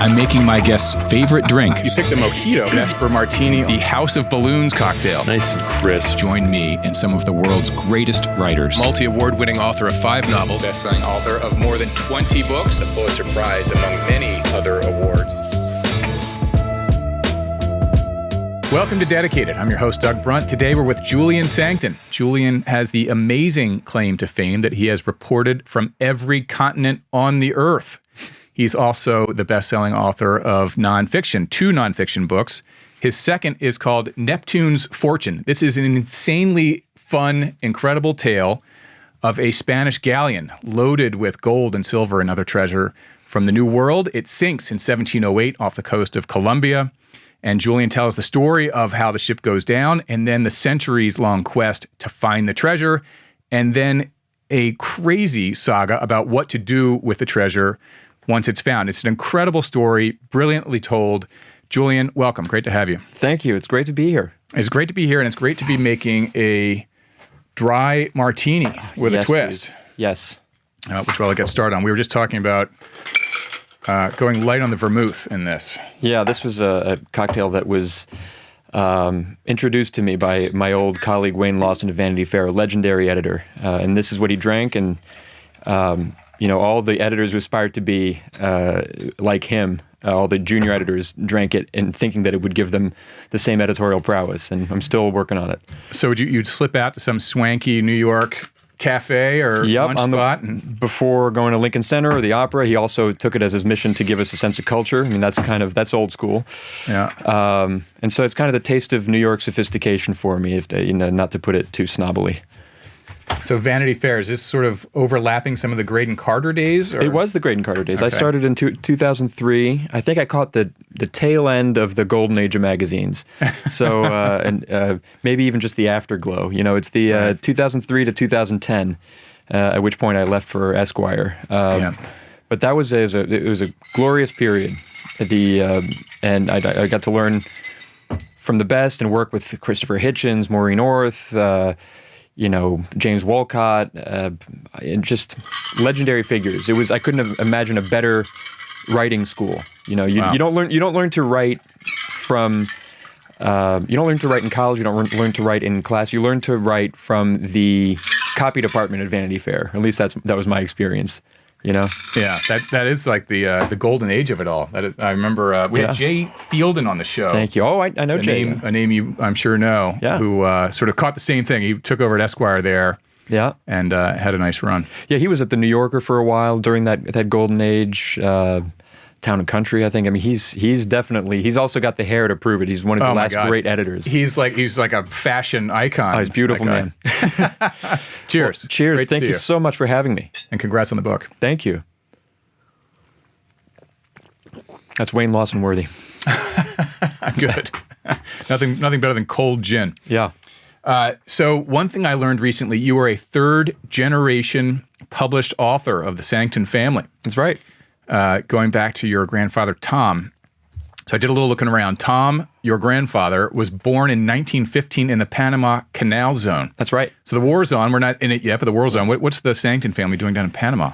I'm making my guest's favorite drink. You picked a mojito, Vesper Martini, The House of Balloons cocktail. Nice and crisp. Join me and some of the world's greatest writers. multi-award-winning author of 5 novels, best-selling author of more than 20 books, the Pulitzer Prize among many other awards. Welcome to Dedicated. I'm your host, Doug Brunt. Today we're with Julian Sancton. Julian has the amazing claim to fame that he has reported from every continent on the earth. He's also the best-selling author of nonfiction, 2 nonfiction books. His second is called Neptune's Fortune. This is an insanely fun, incredible tale of a Spanish galleon loaded with gold and silver and other treasure from the New World. It sinks in 1708 off the coast of Colombia. And Julian tells the story of how the ship goes down and then the centuries-long quest to find the treasure, and then a crazy saga about what to do with the treasure once it's found. It's an incredible story, brilliantly told. Julian, welcome. Great to have you. Thank you. It's great to be here. It's great to be here, and it's great to be making a dry martini with a twist. Please. Yes. Which I'll get started on. We were just talking about going light on the vermouth in this. Yeah, this was a cocktail that was introduced to me by my old colleague Wayne Lawson of Vanity Fair, a legendary editor. And this is what he drank, and all the editors who aspired to be like him, all the junior editors drank it and thinking that it would give them the same editorial prowess, and I'm still working on it. So you'd slip out to some swanky New York cafe or lunch spot? Before going to Lincoln Center or the Opera, he also took it as his mission to give us a sense of culture. I mean, that's old school. Yeah. And so it's kind of the taste of New York sophistication for me, if not to put it too snobbily. So Vanity Fair, is this sort of overlapping some of the Graydon Carter days? Or? It was the Graydon Carter days. Okay. I started in 2003. I think I caught the tail end of the golden age of magazines. So and maybe even just the afterglow. It's the Right. 2003 to 2010, at which point I left for Esquire. But that was it was a glorious period. And I got to learn from the best and work with Christopher Hitchens, Maureen Orth, James Wolcott, and just legendary figures. I couldn't have imagined a better writing school. Wow. You don't learn to write from. You don't learn to write in college. You don't learn to write in class. You learn to write from the copy department at Vanity Fair. At least that was my experience. Yeah, that is like the golden age of it all. I remember we had Jay Fielden on the show. Thank you. Oh, I know Jay. A name you I'm sure know. Yeah. Who sort of caught the same thing. He took over at Esquire there. Yeah. And had a nice run. Yeah, he was at the New Yorker for a while during that golden age. Town and Country, I think. I mean, he's also got the hair to prove it. He's one of the last great editors. He's like a fashion icon. Oh, he's a beautiful man. Cheers. Well, cheers. Great Thank you so much for having me. And congrats on the book. Thank you. That's Wayne Lawson worthy. Good. Nothing better than cold gin. Yeah. So one thing I learned recently, you are a 3rd generation published author of the Sancton family. That's right. Going back to your grandfather, Tom. So I did a little looking around. Tom, your grandfather, was born in 1915 in the Panama Canal Zone. That's right. So the war zone, we're not in it yet, but the war zone, what's the Sancton family doing down in Panama?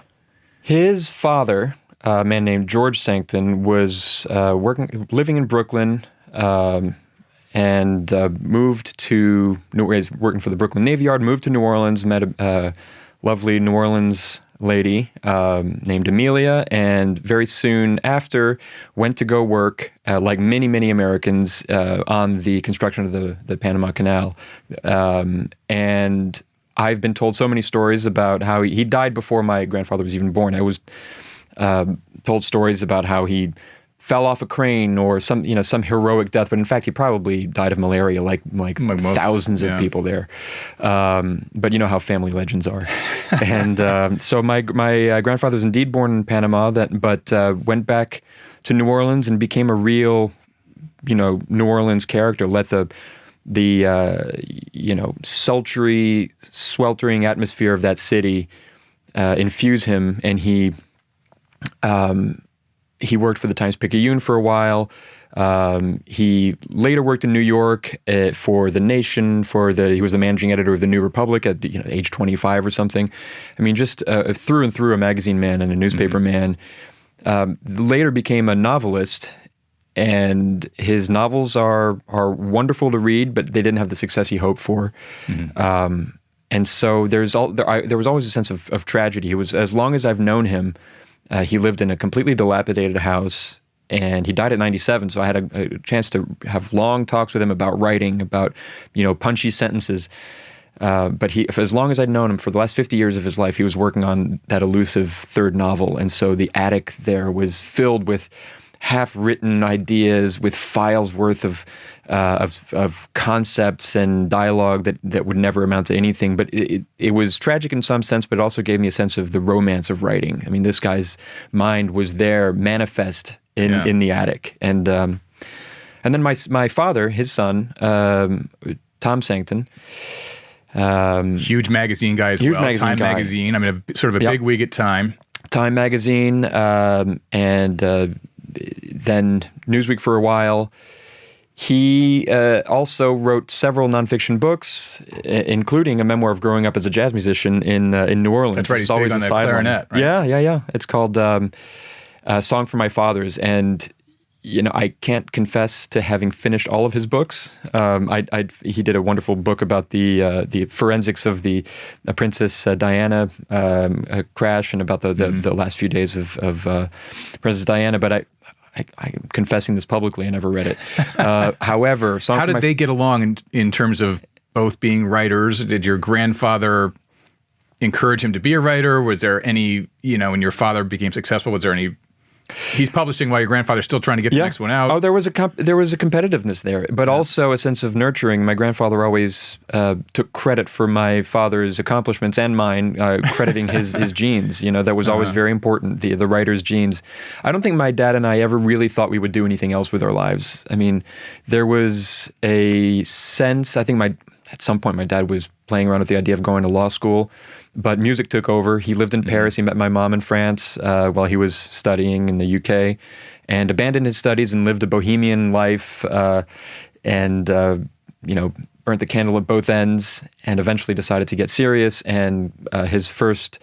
His father, a man named George Sancton, was living in Brooklyn and moved to, working for the Brooklyn Navy Yard, moved to New Orleans, met a lovely New Orleans lady named Amelia, and very soon after went to go work, like many Americans, on the construction of the Panama Canal. And I've been told so many stories about how he died before my grandfather was even born. I was told stories about how he fell off a crane or some heroic death, but in fact he probably died of malaria, like most, thousands of people there. But you know how family legends are. And so my grandfather was indeed born in Panama, but went back to New Orleans and became a real, New Orleans character. Let the sultry, sweltering atmosphere of that city infuse him, and he worked for the Times-Picayune for a while. He later worked in New York for The Nation. He was the managing editor of the New Republic at age 25 or something. I mean, just through and through a magazine man and a newspaper man. later became a novelist, and his novels are wonderful to read, but they didn't have the success he hoped for. And so there was always a sense of tragedy. He was, as long as I've known him, he lived in a completely dilapidated house, and he died at 97. So I had a chance to have long talks with him about writing, about, punchy sentences. But for as long as I'd known him, for the last 50 years of his life, he was working on that elusive third novel. And so the attic there was filled with half-written ideas, with files worth of concepts and dialogue that would never amount to anything. But it was tragic in some sense, but it also gave me a sense of the romance of writing. I mean, this guy's mind was there, manifest in the attic. And then my father, his son, Tom Sancton, huge magazine guy as well. Time magazine. I mean, sort of a big wig at Time. Time magazine, and then Newsweek for a while. He also wrote several nonfiction books, including a memoir of growing up as a jazz musician in New Orleans. That's right. He's big on the clarinet, right? Yeah. It's called Song for My Fathers, and I can't confess to having finished all of his books. He did a wonderful book about the forensics of the Princess Diana crash, and about the last few days of Princess Diana. But I'm confessing this publicly. I never read it. However, how did they get along in terms of both being writers? Did your grandfather encourage him to be a writer? Was there any, when your father became successful, was there any? He's publishing while your grandfather's still trying to get the next one out. Oh, there was a competitiveness there, but also a sense of nurturing. My grandfather always took credit for my father's accomplishments and mine, crediting his genes. That was always very important, the writer's genes. I don't think my dad and I ever really thought we would do anything else with our lives. I mean, there was a sense, I think at some point my dad was playing around with the idea of going to law school, but music took over. He lived in Paris. He met my mom in France while he was studying in the UK, and abandoned his studies and lived a bohemian life, and burnt the candle at both ends, and eventually decided to get serious. And his first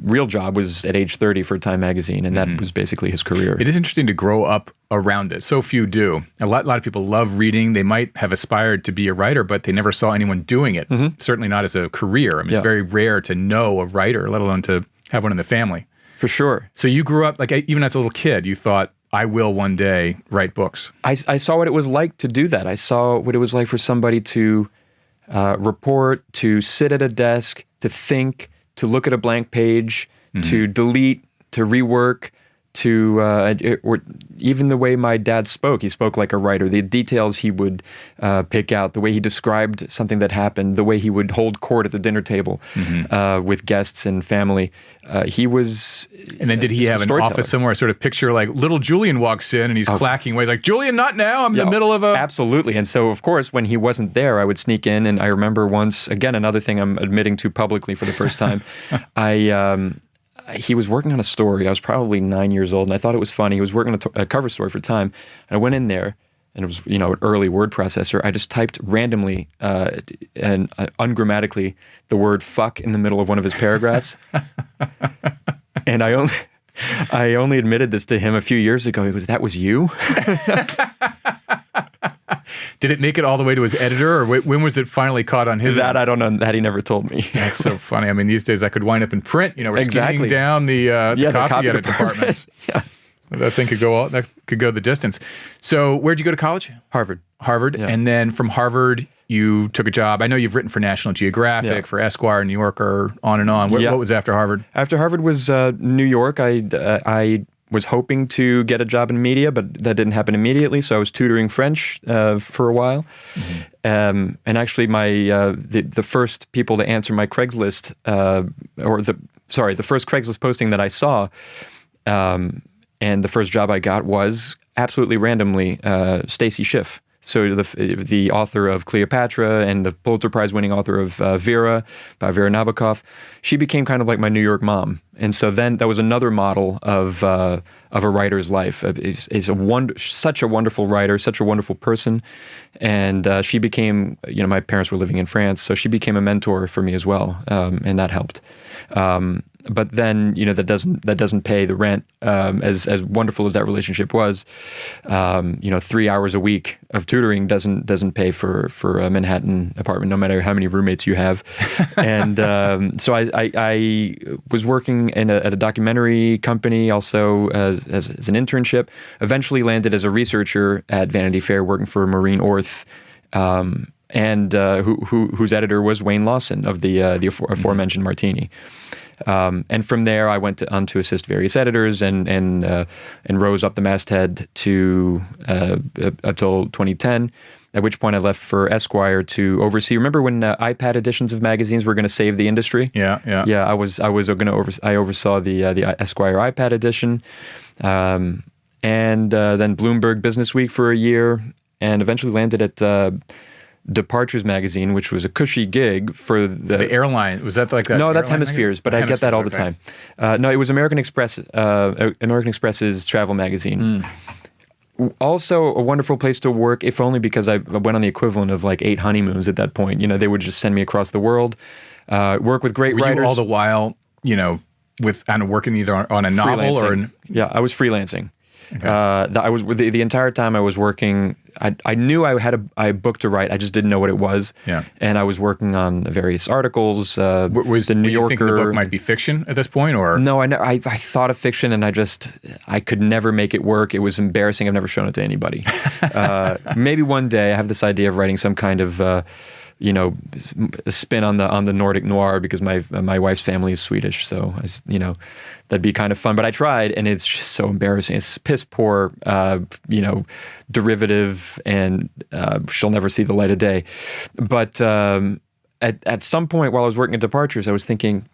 real job was at age 30 for Time magazine, and that was basically his career. It is interesting to grow up around it. So few do. A lot of people love reading. They might have aspired to be a writer, but they never saw anyone doing it. Certainly not as a career. I mean, it's very rare to know a writer, let alone to have one in the family. For sure. So you grew up, even as a little kid, you thought, I will one day write books. I saw what it was like to do that. I saw what it was like for somebody to report, to sit at a desk, to think, to look at a blank page, to delete, to rework, or even the way my dad spoke. He spoke like a writer. The details he would pick out, the way he described something that happened, the way he would hold court at the dinner table with guests and family. He was. And then did he have an office somewhere? Sort of picture like little Julian walks in and he's clacking away. He's like, Julian, not now. I'm in the middle of a. Absolutely. And so, of course, when he wasn't there, I would sneak in. And I remember once, again, another thing I'm admitting to publicly for the first time, he was working on a story. I was probably 9 years old, and I thought it was funny. He was working on a cover story for Time, and I went in there, and it was an early word processor. I just typed randomly and ungrammatically the word "fuck" in the middle of one of his paragraphs, and I only admitted this to him a few years ago. He goes, "That was you?" Did it make it all the way to his editor, or when was it finally caught on his end? I don't know. That he never told me. That's so funny. I mean, these days that could wind up in print. We're scanning down the copy edit departments. That thing could go the distance. So where'd you go to college? Harvard. Yeah. And then from Harvard, you took a job. I know you've written for National Geographic, for Esquire, New Yorker, on and on. What was after Harvard? After Harvard was New York. I was hoping to get a job in media, but that didn't happen immediately. So I was tutoring French for a while. And actually, the first people to answer my Craigslist, the first Craigslist posting that I saw, and the first job I got was absolutely randomly Stacy Schiff. So the author of Cleopatra and the Pulitzer Prize-winning author of Vera, by Vera Nabokov, she became kind of like my New York mom. And so then that was another model of a writer's life. Is such a wonderful writer, such a wonderful person, and she became. My parents were living in France, so she became a mentor for me as well, and that helped. But then, that doesn't pay the rent. As wonderful as that relationship was, 3 hours a week of tutoring doesn't pay for a Manhattan apartment, no matter how many roommates you have. And so I was working at a documentary company, also as an internship. Eventually landed as a researcher at Vanity Fair, working for Marine Orth. And whose editor was Wayne Lawson of the aforementioned Martini. And from there, I went on to assist various editors and rose up the masthead to up till 2010. At which point I left for Esquire to oversee. Remember when iPad editions of magazines were going to save the industry? Yeah. I oversaw the Esquire iPad edition, and then Bloomberg Businessweek for a year, and eventually landed at Departures magazine, which was a cushy gig for the airline. Was that like that? No, that's Hemispheres, but I get that all the time. No, it was American Express. American Express's travel magazine. Also a wonderful place to work, if only because I went on the equivalent of like 8 honeymoons at that point. They would just send me across the world, work with great writers. You all the while, with working either on a novel or yeah, I was freelancing. Okay. I was the entire time I was working. I knew I had a book to write. I just didn't know what it was. Yeah. And I was working on various articles. Was the New Yorker? You thinking the book might be fiction at this point, or no? I thought of fiction, and I could never make it work. It was embarrassing. I've never shown it to anybody. Maybe one day I have this idea of writing some kind of a spin on the Nordic noir, because my wife's family is Swedish, so that'd be kind of fun. But I tried, and it's just so embarrassing. It's piss poor, derivative, and she'll never see the light of day. But at some point while I was working at Departures, I was thinking,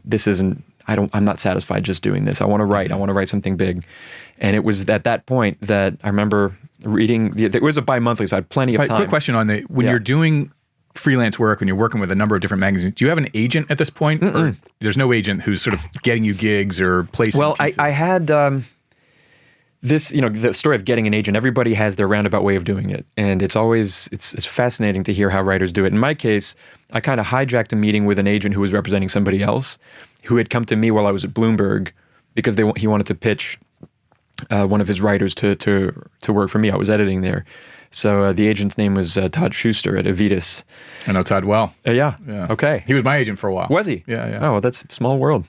this isn't. I'm not satisfied just doing this. I want to write. I want to write something big. And it was at that point that I remember reading. It was a bi-monthly, so I had plenty of time. Quick question on when you're doing freelance work, when you're working with a number of different magazines, do you have an agent at this point? Or there's no agent who's sort of getting you gigs or placing pieces? I had this, the story of getting an agent. Everybody has their roundabout way of doing it. And it's fascinating to hear how writers do it. In my case, I kind of hijacked a meeting with an agent who was representing somebody else who had come to me while I was at Bloomberg because he wanted to pitch one of his writers to work for me. I was editing there. So the agent's name was Todd Schuster at Avitas. I know Todd well. Yeah. Okay. He was my agent for a while. Was he? Yeah. Oh, well, that's a small world.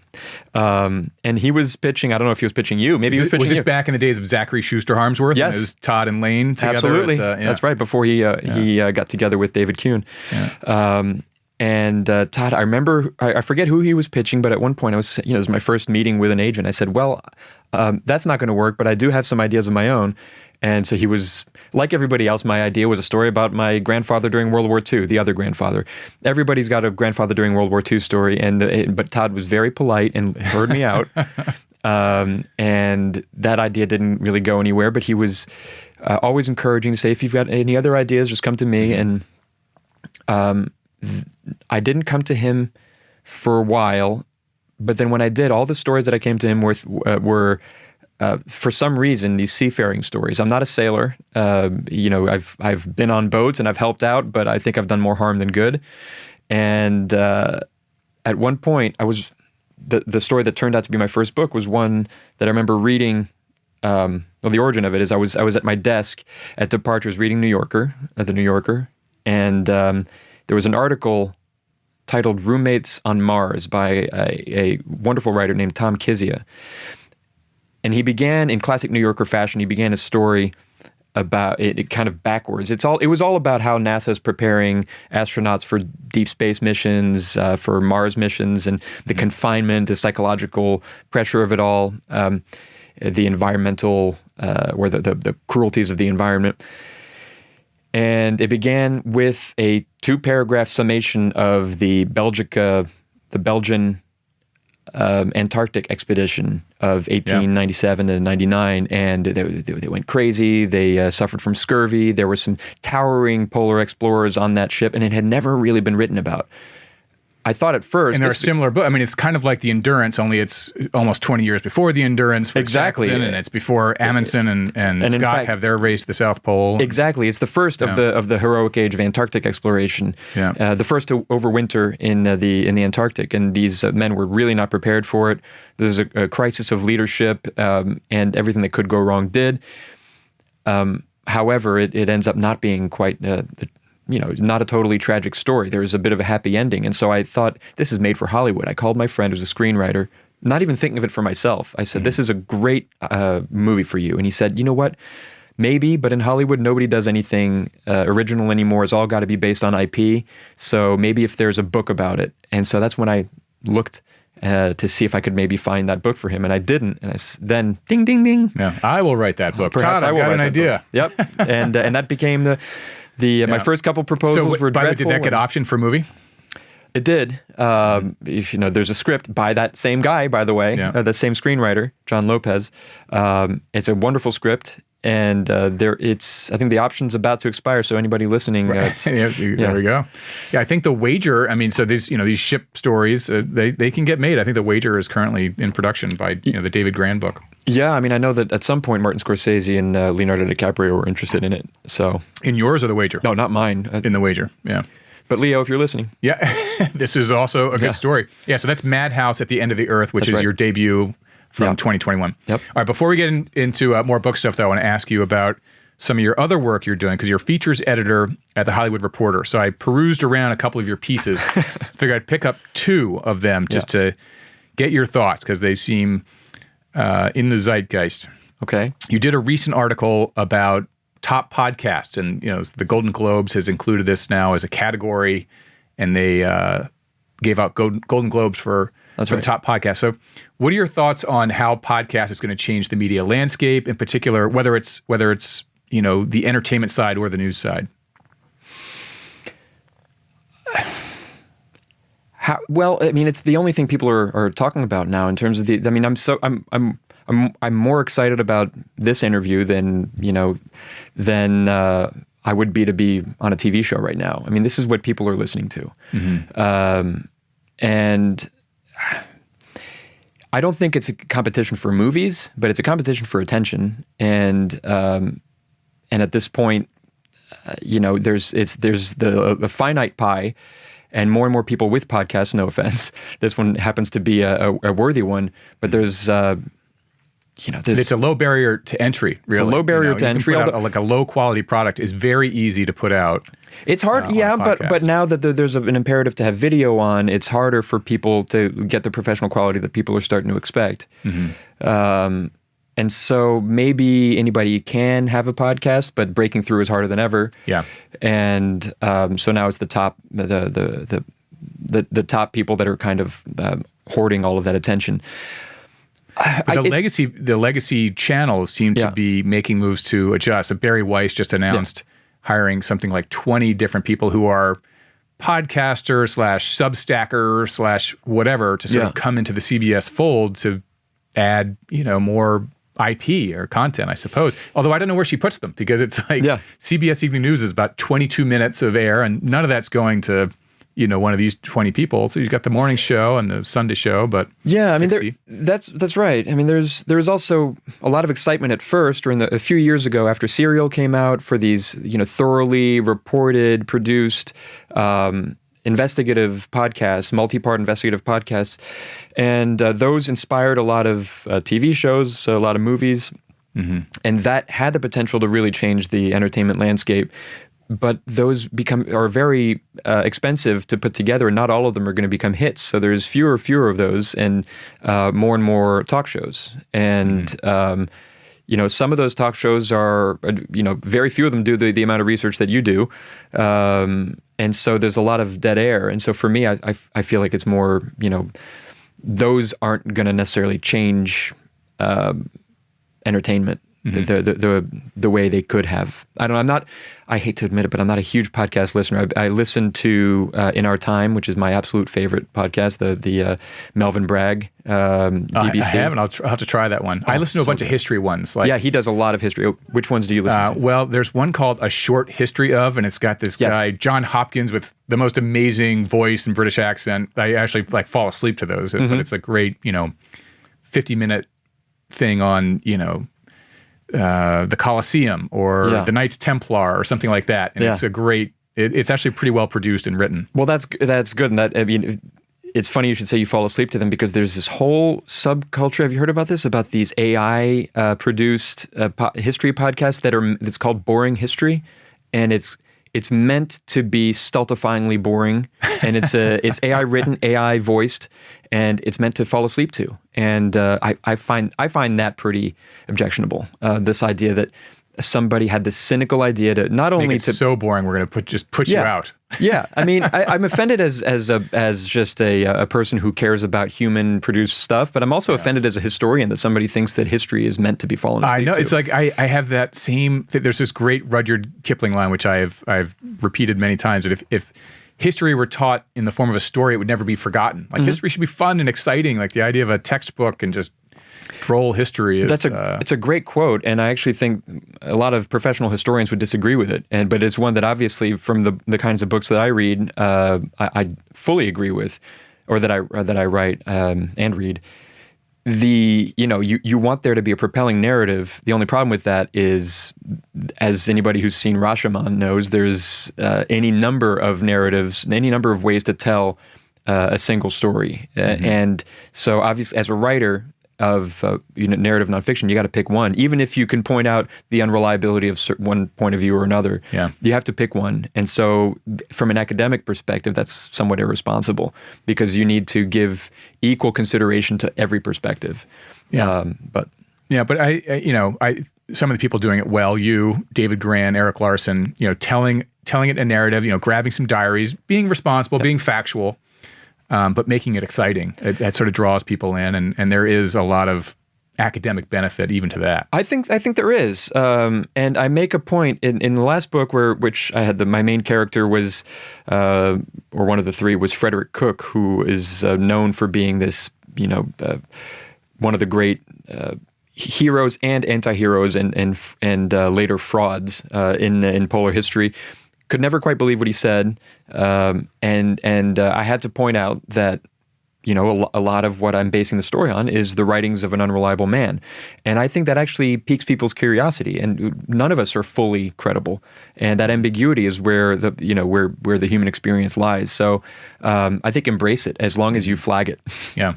And he was pitching, I don't know if he was pitching you. Maybe he was pitching Was this you. back in the days of Zachary Schuster Harmsworth? Yes. And it was Todd and Lane together? Absolutely. That's right. Before he got together with David Kuhn. Yeah. And Todd, I remember, I forget who he was pitching, but at one point it was my first meeting with an agent. I said, well, that's not going to work, but I do have some ideas of my own. And so he was, like everybody else, my idea was a story about my grandfather during World War II, the other grandfather. Everybody's got a grandfather during World War II story, but Todd was very polite and heard me out. And that idea didn't really go anywhere, but he was always encouraging to say, if you've got any other ideas, just come to me. And I didn't come to him for a while, but then when I did, all the stories that I came to him with were for some reason, these seafaring stories. I'm not a sailor. I've been on boats and I've helped out, but I think I've done more harm than good. And at one point, the story that turned out to be my first book was one that I remember reading. The origin of it is I was at my desk at Departures reading the New Yorker, and there was an article titled "Roommates on Mars" by a wonderful writer named Tom Kizia. And he began, in classic New Yorker fashion, he began a story about it kind of backwards. It was all about how NASA's preparing astronauts for deep space missions, for Mars missions, and the confinement, the psychological pressure of it all, the environmental, or the cruelties of the environment. And it began with a 2-paragraph summation of the Belgian Antarctic expedition of 1897 to 99, and they went crazy. They suffered from scurvy. There were some towering polar explorers on that ship, and it had never really been written about. I thought at first, and there are similar books. I mean, it's kind of like the Endurance, only it's almost 20 years before the Endurance. Exactly, and it's before Amundsen and Scott fact, have their race to the South Pole. Exactly, it's the first of the heroic age of Antarctic exploration. Yeah. The first to overwinter in the Antarctic, and these men were really not prepared for it. There's a crisis of leadership, and everything that could go wrong did. However, it ends up not being quite. Not a totally tragic story. There is a bit of a happy ending. And so I thought, this is made for Hollywood. I called my friend who's a screenwriter, not even thinking of it for myself. I said, this is a great movie for you. And he said, you know what? Maybe, but in Hollywood, nobody does anything original anymore. It's all got to be based on IP. So maybe if there's a book about it. And so that's when I looked to see if I could maybe find that book for him. And I didn't. And then, ding, ding, ding. Yeah, I will write that book. Perhaps Todd, I've got an idea. Yep. And that became my first couple proposals were dreadful. Did that get optioned for movie? It did. There's a script by that same guy, by the way, that same screenwriter, John Lopez. It's a wonderful script, and I think the option's about to expire. So anybody listening, there we go. Yeah, I think The Wager. I mean, so these ship stories, they can get made. I think The Wager is currently in production by the David Grand book. Yeah, I mean, I know that at some point Martin Scorsese and Leonardo DiCaprio were interested in it. So in yours or The Wager? No, not mine. In The Wager, yeah. But Leo, if you're listening. Yeah, this is also a good story. Yeah, so that's Madhouse at the End of the Earth, which is your debut from 2021. Yep. All right, before we get into more book stuff, though, I want to ask you about some of your other work you're doing, because you're features editor at The Hollywood Reporter. So I perused around a couple of your pieces, figured I'd pick up two of them just to get your thoughts, because they seem in the zeitgeist. Okay. You did a recent article about top podcasts, and the Golden Globes has included this now as a category, and they gave out Golden Globes for the top podcast. So what are your thoughts on how podcast is going to change the media landscape, in particular, whether it's the entertainment side or the news side? Well, I mean, it's the only thing people are talking about now in terms of I'm more excited about this interview than I would be to be on a TV show right now. I mean, this is what people are listening to. Mm-hmm. And I don't think it's a competition for movies, but it's a competition for attention. And at this point, there's the finite pie, and more people with podcasts. No offense, this one happens to be a worthy one, but there's. It's a low barrier to entry, really. It's a low barrier to entry. Like a low quality product is very easy to put out. It's hard, but now that there's an imperative to have video on, it's harder for people to get the professional quality that people are starting to expect. Mm-hmm. And so maybe anybody can have a podcast, but breaking through is harder than ever. Yeah. And so now it's the top the top people that are kind of hoarding all of that attention. But the legacy channels seem to be making moves to adjust. So Barry Weiss just announced hiring something like 20 different people who are podcasters / Substacker / whatever to sort of come into the CBS fold to add, more IP or content, I suppose. Although I don't know where she puts them, because it's like CBS Evening News is about 22 minutes of air, and none of that's going to one of these 20 people. So you've got the morning show and the Sunday show, but I mean, that's right. I mean, there was also a lot of excitement at first, or a few years ago after Serial came out, for these thoroughly reported, produced investigative podcasts, multi-part investigative podcasts, and those inspired a lot of TV shows, a lot of movies, and that had the potential to really change the entertainment landscape. But those are very expensive to put together, and not all of them are going to become hits. So there's fewer of those, and more talk shows. And some of those talk shows are, very few of them do the amount of research that you do, and so there's a lot of dead air. And so for me, I feel like it's more, those aren't going to necessarily change entertainment. the way they could have. I hate to admit it, but I'm not a huge podcast listener. I listen to In Our Time, which is my absolute favorite podcast, the Melvin Bragg BBC. I haven't. I'll have to try that one. I listen to a bunch of history ones. Yeah, he does a lot of history. Which ones do you listen to? Well, there's one called A Short History Of, and it's got this guy, John Hopkins, with the most amazing voice and British accent. I actually fall asleep to those, but it's a great, 50-minute thing on, the Colosseum or the Knights Templar or something like that. And it's a great, it's actually pretty well produced and written. Well, that's good. And it's funny you should say you fall asleep to them, because there's this whole subculture. Have you heard about this? About these AI produced history podcasts that's called Boring History. And it's meant to be stultifyingly boring, and it's AI written, AI voiced, and it's meant to fall asleep to. And I find that pretty objectionable. This idea that somebody had this cynical idea to not only to so boring we're going to put you out. Yeah, I mean, I'm offended as just a person who cares about human produced stuff, but I'm also offended as a historian that somebody thinks that history is meant to be fallen asleep. I know to. it's like I have that same. There's this great Rudyard Kipling line which I've repeated many times, that if history were taught in the form of a story, it would never be forgotten. Like history should be fun and exciting. Like the idea of a textbook and just droll history is... It's a great quote, and I actually think a lot of professional historians would disagree with it. But it's one that obviously, from the kinds of books that I read, I fully agree with, or that I write and read. You want there to be a propelling narrative. The only problem with that is, as anybody who's seen Rashomon knows, there's any number of narratives, any number of ways to tell a single story. And so obviously, as a writer of narrative nonfiction, you got to pick one. Even if you can point out the unreliability of one point of view or another, you have to pick one. And so from an academic perspective, that's somewhat irresponsible, because you need to give equal consideration to every perspective. But I some of the people doing it well, you, David Grann, Eric Larson, telling it a narrative, grabbing some diaries, being responsible, being factual, but making it exciting. That sort of draws people in, and there is a lot of academic benefit even to that. I think there is, and I make a point in the last book which I had my main character was, or one of the three was Frederick Cook, who is known for being this, one of the great heroes and anti-heroes and later frauds in polar history. Could never quite believe what he said, and I had to point out that a lot of what I'm basing the story on is the writings of an unreliable man, and I think that actually piques people's curiosity. And none of us are fully credible, and that ambiguity is where the human experience lies. So I think embrace it as long as you flag it. Yeah.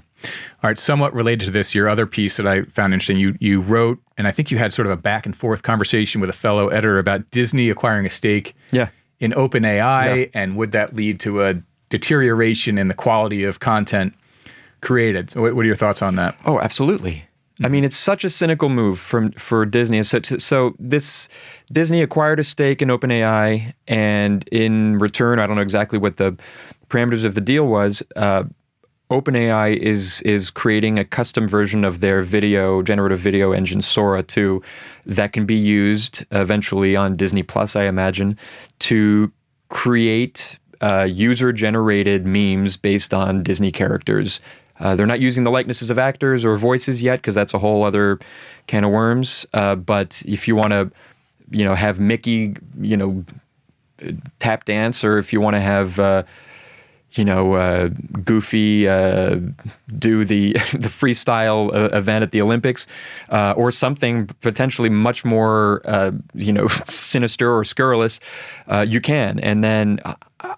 All right. Somewhat related to this, your other piece that I found interesting, you wrote, and I think you had sort of a back and forth conversation with a fellow editor about Disney acquiring a stake in OpenAI, and would that lead to a deterioration in the quality of content created? So what are your thoughts on that? Oh, absolutely. I mean, it's such a cynical move for Disney. So this Disney acquired a stake in OpenAI, and in return, I don't know exactly what the parameters of the deal was. OpenAI is creating a custom version of their generative video engine, Sora 2, that can be used eventually on Disney Plus, I imagine, to create user-generated memes based on Disney characters. They're not using the likenesses of actors or voices yet, because that's a whole other can of worms. But if you want to, have Mickey, tap dance, or if you want to have Goofy do the freestyle event at the Olympics, or something potentially much more sinister or scurrilous, you can. And then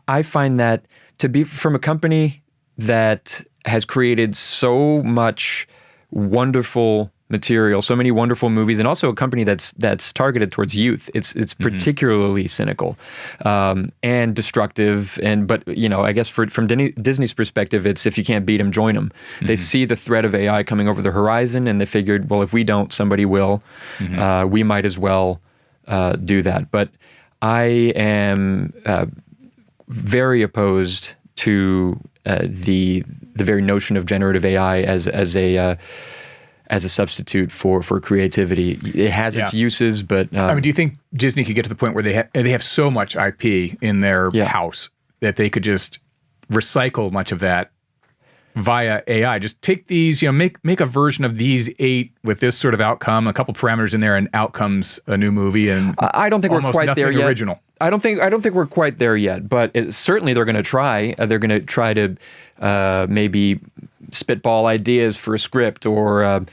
I find that to be from a company that has created so much wonderful material, so many wonderful movies, and also a company that's targeted towards youth. It's particularly cynical and destructive. But I guess from Disney's perspective, it's if you can't beat them, join them. They see the threat of AI coming over the horizon, and they figured, well, if we don't, somebody will. We might as well do that. But I am very opposed to the very notion of generative AI as as a substitute for creativity. It has its uses, but I mean, do you think Disney could get to the point where they have so much IP in their house that they could just recycle much of that via AI? Just take these, make a version of these 8 with this sort of outcome, a couple parameters in there, and out comes a new movie. And I don't think we're quite there yet. Original. I don't think we're quite there yet, but certainly they're going to try. They're going to try to maybe spitball ideas for a script, or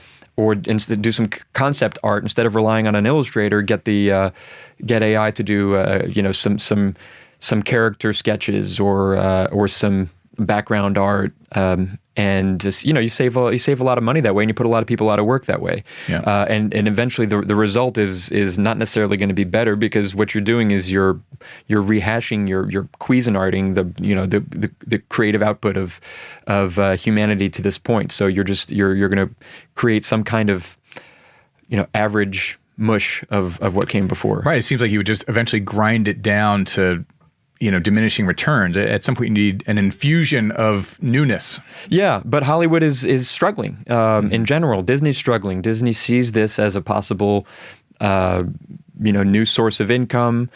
instead do some concept art instead of relying on an illustrator. Get AI to do some character sketches or some background art, and just you save a lot of money that way, and you put a lot of people out of work that way. And eventually the result is not necessarily going to be better, because what you're doing is you're rehashing, you're Cuisinarting the creative output of humanity to this point. So you're going to create some kind of average mush of what came before. Right. It seems like you would just eventually grind it down to diminishing returns. At some point, you need an infusion of newness. Yeah, but Hollywood is struggling in general. Disney's struggling. Disney sees this as a possible, new source of income,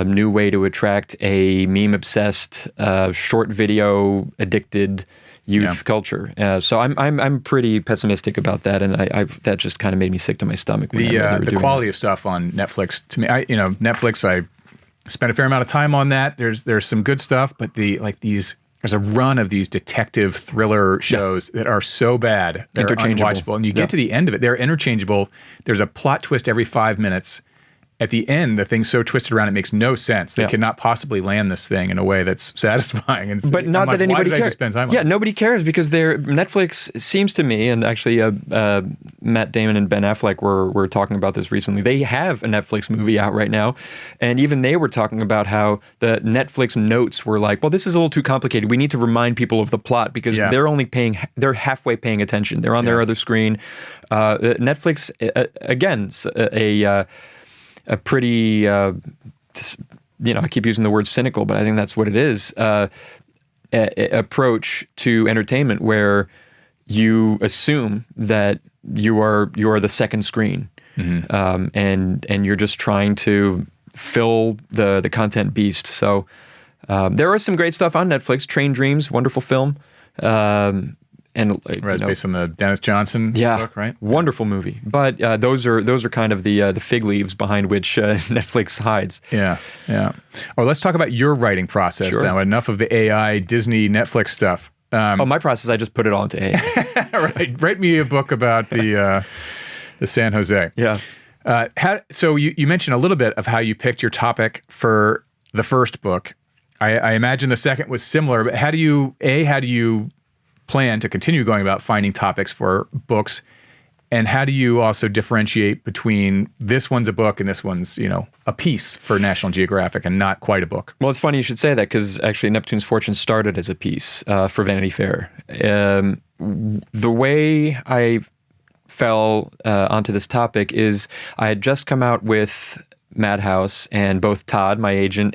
new way to attract a meme-obsessed, short video addicted youth culture. So I'm pretty pessimistic about that, and that just kind of made me sick to my stomach. The quality of stuff on Netflix, to me, Netflix, I spent a fair amount of time on that. There's some good stuff, but there's a run of these detective thriller shows that are so bad, they're unwatchable. And you get to the end of it, they're interchangeable. There's a plot twist every 5 minutes. At the end, the thing's so twisted around, it makes no sense. They cannot possibly land this thing in a way that's satisfying. And but not that anybody cares. Yeah, nobody cares, because Netflix seems to me, and actually Matt Damon and Ben Affleck were talking about this recently. They have a Netflix movie out right now, and even they were talking about how the Netflix notes were like, well, this is a little too complicated. We need to remind people of the plot, because they're halfway paying attention. They're on their other screen. Netflix, again, a pretty, I keep using the word cynical, but I think that's what it is, approach to entertainment, where you assume that you are the second screen, and you're just trying to fill the content beast. So there are some great stuff on Netflix. Train Dreams, wonderful film. And it's based on the Dennis Johnson book, right? Wonderful movie. But those are kind of the fig leaves behind which Netflix hides. Yeah. Or let's talk about your writing process now. Enough of the AI, Disney, Netflix stuff. My process, I just put it all into AI. Right. Write me a book about the San Jose. Yeah. So you mentioned a little bit of how you picked your topic for the first book. I imagine the second was similar, but how do you plan to continue going about finding topics for books, and how do you also differentiate between this one's a book and this one's a piece for National Geographic and not quite a book? Well, it's funny you should say that, because actually Neptune's Fortune started as a piece for Vanity Fair. The way I fell onto this topic is I had just come out with Madhouse, and both Todd, my agent,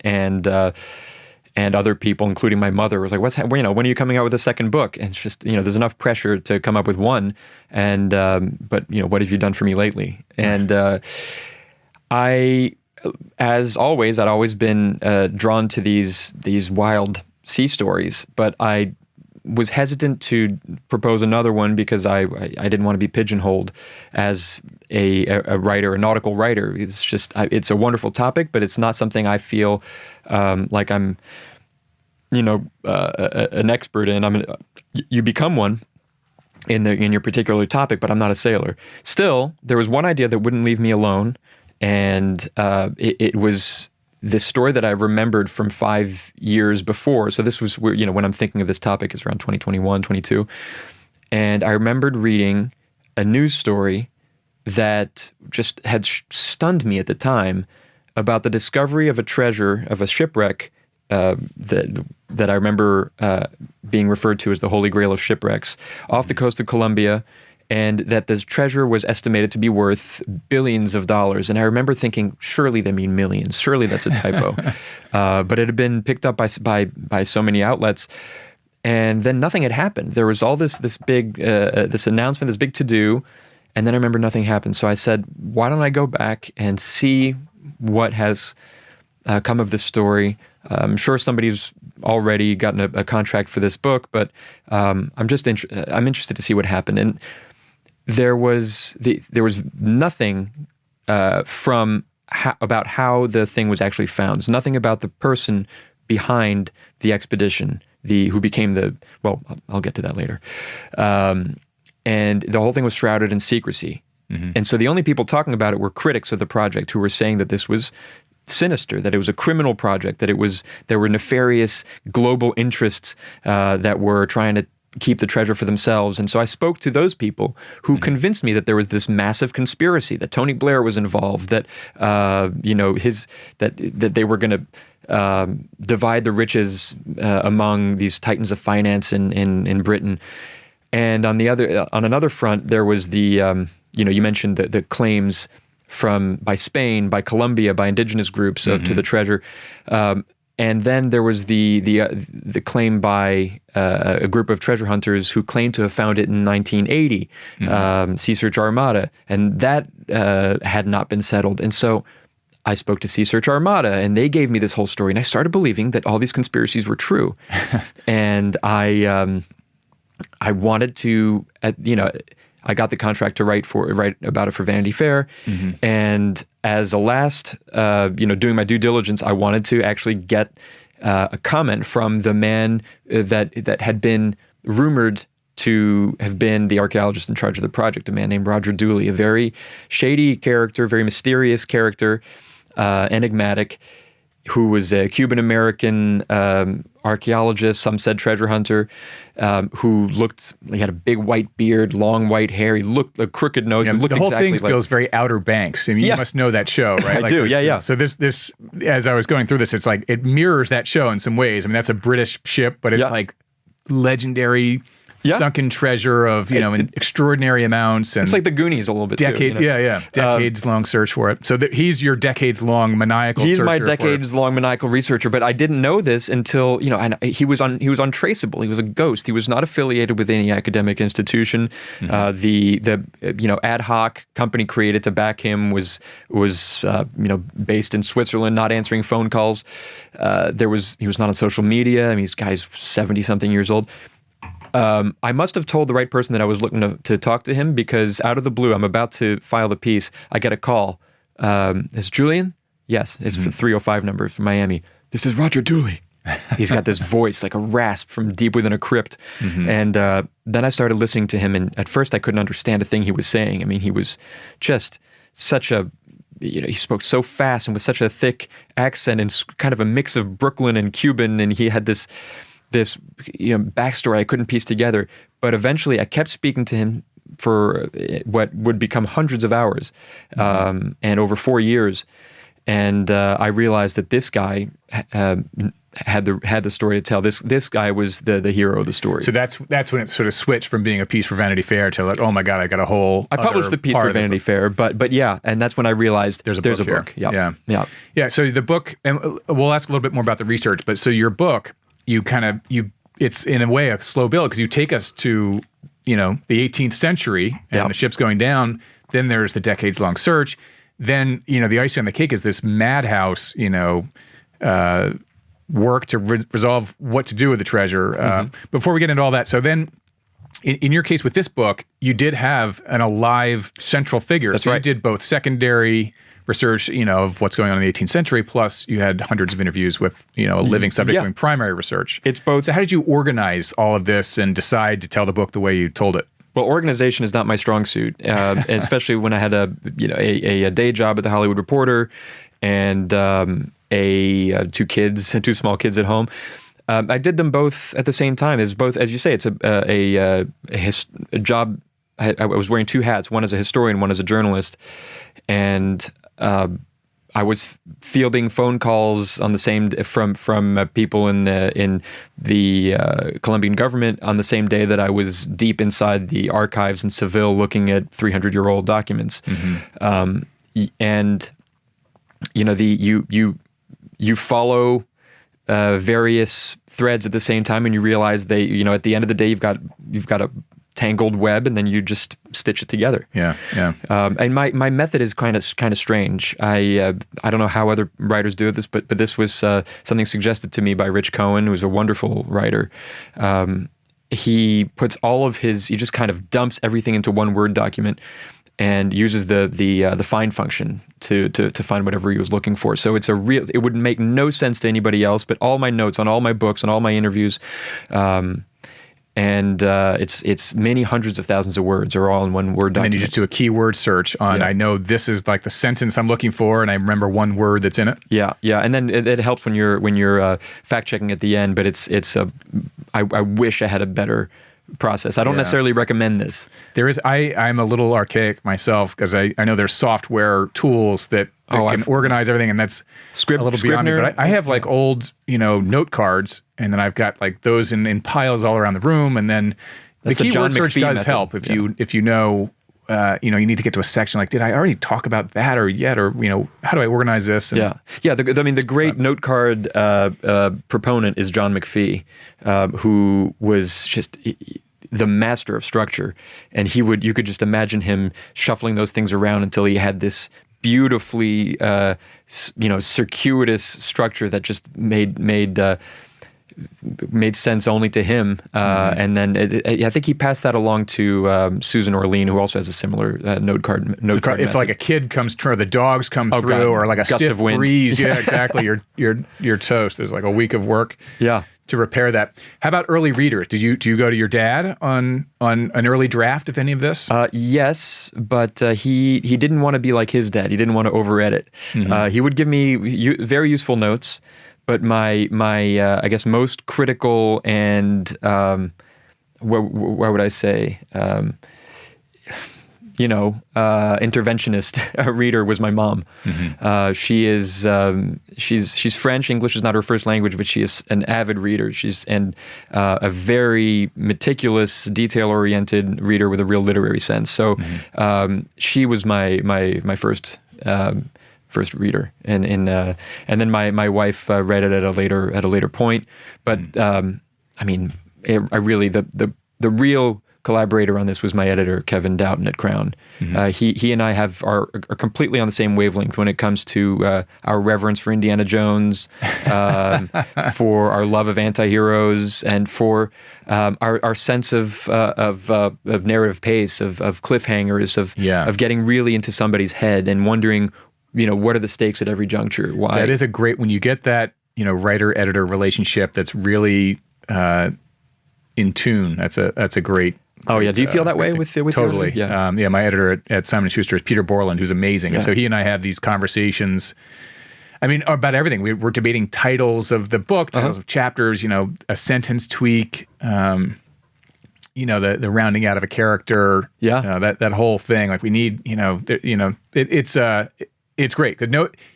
and other people, including my mother, was like, when are you coming out with a second book? And it's just, there's enough pressure to come up with one. And, but what have you done for me lately? And as always, I'd always been drawn to these wild sea stories, but I was hesitant to propose another one because I didn't want to be pigeonholed as a writer, a nautical writer. It's just, it's a wonderful topic, but it's not something I feel like I'm, an expert in. You become one in your particular topic, but I'm not a sailor. Still, there was one idea that wouldn't leave me alone, and it was this story that I remembered from 5 years before. So this was where, when I'm thinking of this topic, is around 2021, 22. And I remembered reading a news story that just had stunned me at the time about the discovery of a treasure, of a shipwreck that I remember being referred to as the Holy Grail of shipwrecks off the coast of Colombia, and that this treasure was estimated to be worth billions of dollars. And I remember thinking, surely they mean millions. Surely that's a typo. But it had been picked up by so many outlets, and then nothing had happened. There was all this big this announcement, this big to-do, And then I remember nothing happened. So I said, why don't I go back and see what has come of this story? I'm sure somebody's already gotten a contract for this book, but I'm interested to see what happened. And there was nothing about how the thing was actually found. There's nothing about the person behind the expedition, who became I'll get to that later. And the whole thing was shrouded in secrecy. Mm-hmm. And so the only people talking about it were critics of the project who were saying that this was sinister, that it was a criminal project, that there were nefarious global interests that were trying to keep the treasure for themselves. And so I spoke to those people who convinced me that there was this massive conspiracy, that Tony Blair was involved, that that they were going to divide the riches among these titans of finance in Britain. And on another front, there was the you mentioned the claims by Spain, by Colombia, by indigenous groups to the treasure. And then there was the claim by a group of treasure hunters who claimed to have found it in 1980, Sea Search Armada, and that had not been settled. And so I spoke to Sea Search Armada, and they gave me this whole story, and I started believing that all these conspiracies were true. And I wanted to, I got the contract to write about it for Vanity Fair, and as a last, doing my due diligence, I wanted to actually get a comment from the man that had been rumored to have been the archaeologist in charge of the project, a man named Roger Dooley, a very shady character, very mysterious character, enigmatic, who was a Cuban-American archaeologist, some said treasure hunter, he had a big white beard, long white hair, he looked a crooked nose. Yeah, he looked the whole exactly thing feels very Outer Banks. I mean, you must know that show, right? I do, yeah. So this, as I was going through this, it's like, it mirrors that show in some ways. I mean, that's a British ship, but it's like legendary sunken treasure of, in extraordinary amounts. And it's like the Goonies a little bit decades, too. Decades-long search for it. So he's your decades-long maniacal searcher. He's my decades-long maniacal researcher, but I didn't know this until, and he was untraceable. He was a ghost. He was not affiliated with any academic institution. The ad hoc company created to back him was based in Switzerland, not answering phone calls. He was not on social media. I mean, this guy's 70-something years old. I must have told the right person that I was looking to talk to him, because out of the blue, I'm about to file the piece. I get a call. Is Julian? Yes. It's the 305 number from Miami. This is Roger Dooley. He's got this voice like a rasp from deep within a crypt. And then I started listening to him, and at first I couldn't understand a thing he was saying. I mean, he was just such a... he spoke so fast and with such a thick accent and kind of a mix of Brooklyn and Cuban, and he had this backstory I couldn't piece together. But eventually I kept speaking to him for what would become hundreds of hours and over 4 years. And I realized that this guy had the story to tell. This guy was the hero of the story. So that's when it sort of switched from being a piece for Vanity Fair to like, oh my God, I got a whole. I published the piece for Vanity Fair, but yeah, and that's when I realized there's a book. Yeah. So the book, and we'll ask a little bit more about the research. But so your book, it's in a way a slow build, because you take us to the 18th century and the ship's going down. Then there's the decades-long search. Then, the icing on the cake is this madhouse, work to resolve what to do with the treasure. Before we get into all that, so then, in your case with this book, you did have an alive central figure. That's so right. You did both secondary research, of what's going on in the 18th century, plus you had hundreds of interviews with, a living subject doing primary research. It's both. So how did you organize all of this and decide to tell the book the way you told it? Well, organization is not my strong suit, especially when I had a day job at the Hollywood Reporter and two small kids at home. I did them both at the same time. It's both, as you say, it's a job. I was wearing two hats, one as a historian, one as a journalist, and I was fielding phone calls on the same from people in the Colombian government on the same day that I was deep inside the archives in Seville looking at 300-year-old documents. And you follow various threads at the same time, and you realize at the end of the day you've got tangled web, and then you just stitch it together. Yeah. And my method is kind of strange. I don't know how other writers do this, but this was something suggested to me by Rich Cohen, who's a wonderful writer. He puts he just kind of dumps everything into one Word document and uses the find function to find whatever he was looking for. So it would make no sense to anybody else, but all my notes on all my books and all my interviews, and it's many hundreds of thousands of words are all in one Word document. And then you just do a keyword search on, I know this is like the sentence I'm looking for, and I remember one word that's in it. Yeah. And then it helps when you're fact checking at the end, but I wish I had a better process. I don't necessarily recommend this. There is. I'm a little archaic myself because I know there's software tools that can organize everything, and that's a little beyond me. But I have like old, note cards, and then I've got like those in piles all around the room, and then the keyword search does help if you know. You need to get to a section like, did I already talk about that or yet? Or, how do I organize this? And, the great note card proponent is John McPhee, who was just the master of structure. And you could just imagine him shuffling those things around until he had this beautifully, circuitous structure that just made sense only to him, and then I think he passed that along to Susan Orlean, who also has a similar note card. If method. Like a kid comes through, the dogs come through, or like a gust stiff of wind. breeze, exactly. You're toast. There's like a week of work. To repair that. How about early readers? Do you go to your dad on an early draft of any of this? Yes, but he didn't want to be like his dad. He didn't want to over edit. He would give me very useful notes. But my I guess most critical and what would I say? Interventionist reader was my mom. She's French. English is not her first language, but she is an avid reader. She's a very meticulous, detail-oriented reader with a real literary sense. So she was my first reader, and then my wife read it at a later point. But the real collaborator on this was my editor, Kevin Doughton at Crown. He and I are completely on the same wavelength when it comes to our reverence for Indiana Jones, for our love of anti-heroes, and for our sense of narrative pace, of cliffhangers, of getting really into somebody's head and wondering, what are the stakes at every juncture? Why? That is a great, when you get that, writer-editor relationship that's really in tune, that's a great. Oh yeah, do you feel that way with totally? Your editor? Yeah. My editor at Simon & Schuster is Peter Borland, who's amazing. Yeah. And so he and I have these conversations, about everything. We're debating titles of the book, titles of chapters, a sentence tweak, the rounding out of a character. Yeah. That whole thing. Like we need, it's great.